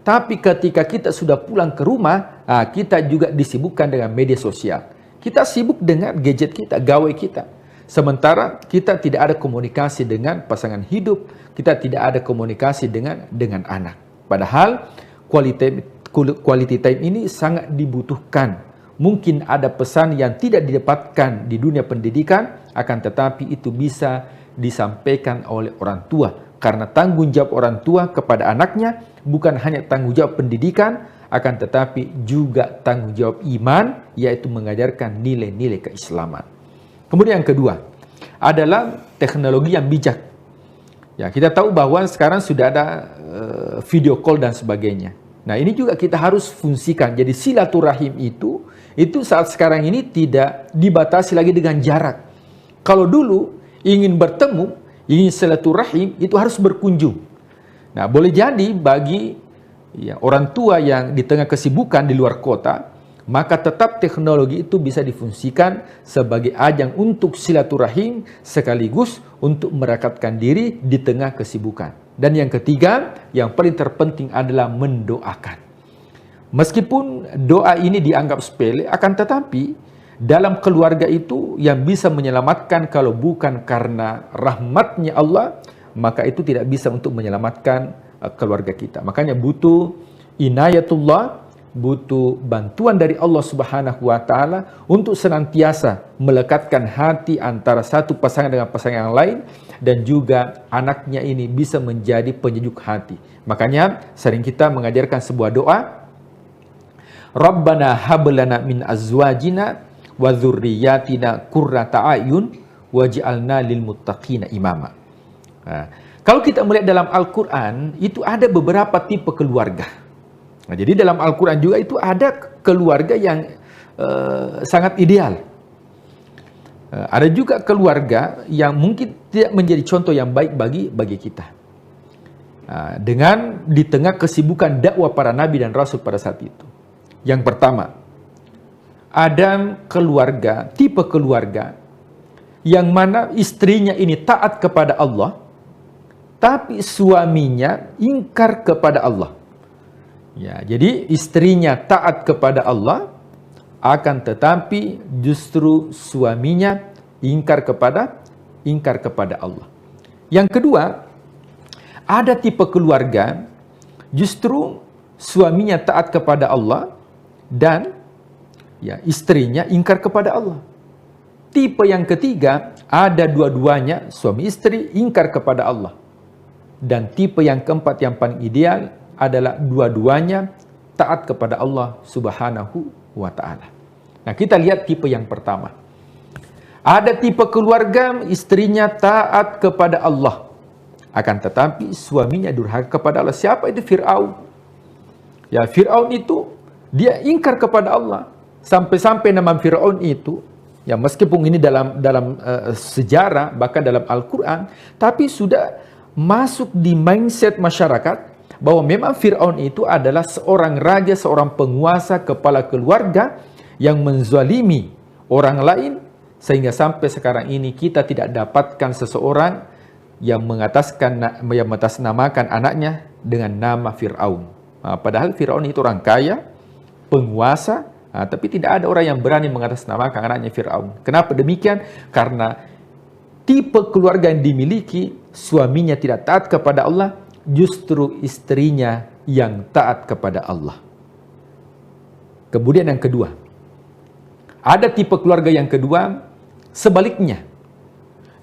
Speaker 10: tapi ketika kita sudah pulang ke rumah, kita juga disibukkan dengan media sosial. Kita sibuk dengan gadget kita, gawai kita. Sementara kita tidak ada komunikasi dengan pasangan hidup, kita tidak ada komunikasi dengan anak. Padahal quality time ini sangat dibutuhkan. Mungkin ada pesan yang tidak didapatkan di dunia pendidikan, akan tetapi itu bisa disampaikan oleh orang tua. Karena tanggung jawab orang tua kepada anaknya bukan hanya tanggung jawab pendidikan, akan tetapi juga tanggung jawab iman, yaitu mengajarkan nilai-nilai keislaman. Kemudian yang kedua adalah teknologi yang bijak. Ya, kita tahu bahwa sekarang sudah ada video call dan sebagainya. Nah, ini juga kita harus fungsikan. Jadi silaturahim itu saat sekarang ini tidak dibatasi lagi dengan jarak. Kalau dulu ingin bertemu, ingin silaturahim, itu harus berkunjung. Nah, boleh jadi bagi orang tua yang di tengah kesibukan di luar kota, maka tetap teknologi itu bisa difungsikan sebagai ajang untuk silaturahim sekaligus untuk merekatkan diri di tengah kesibukan. Dan yang ketiga, yang paling terpenting adalah mendoakan. Meskipun doa ini dianggap sepele, akan tetapi dalam keluarga itu yang bisa menyelamatkan kalau bukan karena rahmatnya Allah, maka itu tidak bisa untuk menyelamatkan keluarga kita. Makanya butuh inayatullah, butuh bantuan dari Allah Subhanahu wa Ta'ala untuk senantiasa melekatkan hati antara satu pasangan dengan pasangan yang lain, dan juga anaknya ini bisa menjadi penyejuk hati. Makanya sering kita mengajarkan sebuah doa, Rabbana hablana min azwajina wa dzurriyyatina qurrata a'yun waj'alna lil muttaqina imama. Kalau kita melihat dalam Al-Quran, itu ada beberapa tipe keluarga. Nah, jadi dalam Al-Quran juga itu ada keluarga yang sangat ideal. Ada juga keluarga yang mungkin tidak menjadi contoh yang baik bagi kita. Dengan di tengah kesibukan dakwah para nabi dan rasul pada saat itu. Yang pertama, ada keluarga, tipe keluarga yang mana istrinya ini taat kepada Allah, tapi suaminya ingkar kepada Allah. Ya, jadi istrinya taat kepada Allah, akan tetapi justru suaminya ingkar kepada Allah. Yang kedua, ada tipe keluarga justru suaminya taat kepada Allah dan istrinya ingkar kepada Allah. Tipe yang ketiga, ada dua-duanya suami istri ingkar kepada Allah. Dan tipe yang keempat yang paling ideal adalah dua-duanya taat kepada Allah Subhanahu wa Ta'ala. Nah, kita lihat tipe yang pertama. Ada tipe keluarga istrinya taat kepada Allah, akan tetapi suaminya durhaka kepada Allah. Siapa itu? Fir'aun. Ya, Fir'aun itu dia ingkar kepada Allah. Sampai-sampai nama Fir'aun itu, ya meskipun ini dalam sejarah, bahkan dalam Al-Quran, tapi sudah masuk di mindset masyarakat bahwa memang Fir'aun itu adalah seorang raja, seorang penguasa, kepala keluarga yang menzalimi orang lain, sehingga sampai sekarang ini kita tidak dapatkan seseorang yang mengatasnamakan anaknya dengan nama Fir'aun. Padahal Fir'aun itu orang kaya, penguasa, tapi tidak ada orang yang berani mengatasnamakan anaknya Fir'aun. Kenapa demikian? Karena tipe keluarga yang dimiliki, suaminya tidak taat kepada Allah, justru istrinya yang taat kepada Allah. Kemudian yang kedua, ada tipe keluarga yang kedua, sebaliknya.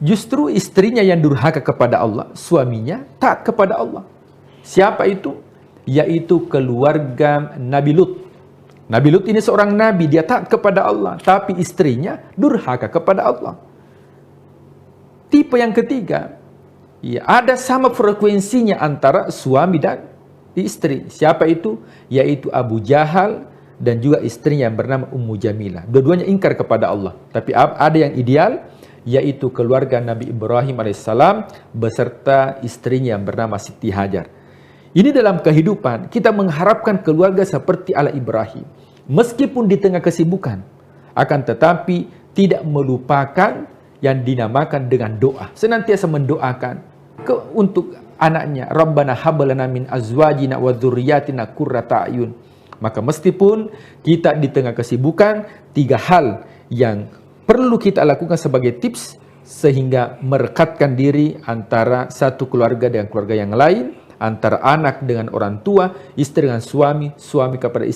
Speaker 10: Justru istrinya yang durhaka kepada Allah, suaminya taat kepada Allah. Siapa itu? Yaitu keluarga Nabi Lut. Nabi Lut ini seorang nabi, dia taat kepada Allah, tapi istrinya durhaka kepada Allah. Tipe yang ketiga, ya, ada sama frekuensinya antara suami dan istri. Siapa itu? Yaitu Abu Jahal dan juga istrinya yang bernama Ummu Jamilah. Dua-duanya ingkar kepada Allah. Tapi ada yang ideal, yaitu keluarga Nabi Ibrahim alaihissalam beserta istrinya yang bernama Siti Hajar. Ini dalam kehidupan, kita mengharapkan keluarga seperti ala Ibrahim. Meskipun di tengah kesibukan, akan tetapi tidak melupakan yang dinamakan dengan doa. Senantiasa mendoakan untuk anaknya. Rabbana hablana min azwajina wa dzurriyyatina qurrata a'yun. Maka meskipun kita di tengah kesibukan, 3 hal yang perlu kita lakukan sebagai tips sehingga merekatkan diri antara satu keluarga dengan keluarga yang lain, antara anak dengan orang tua, istri dengan suami, suami kepada istri.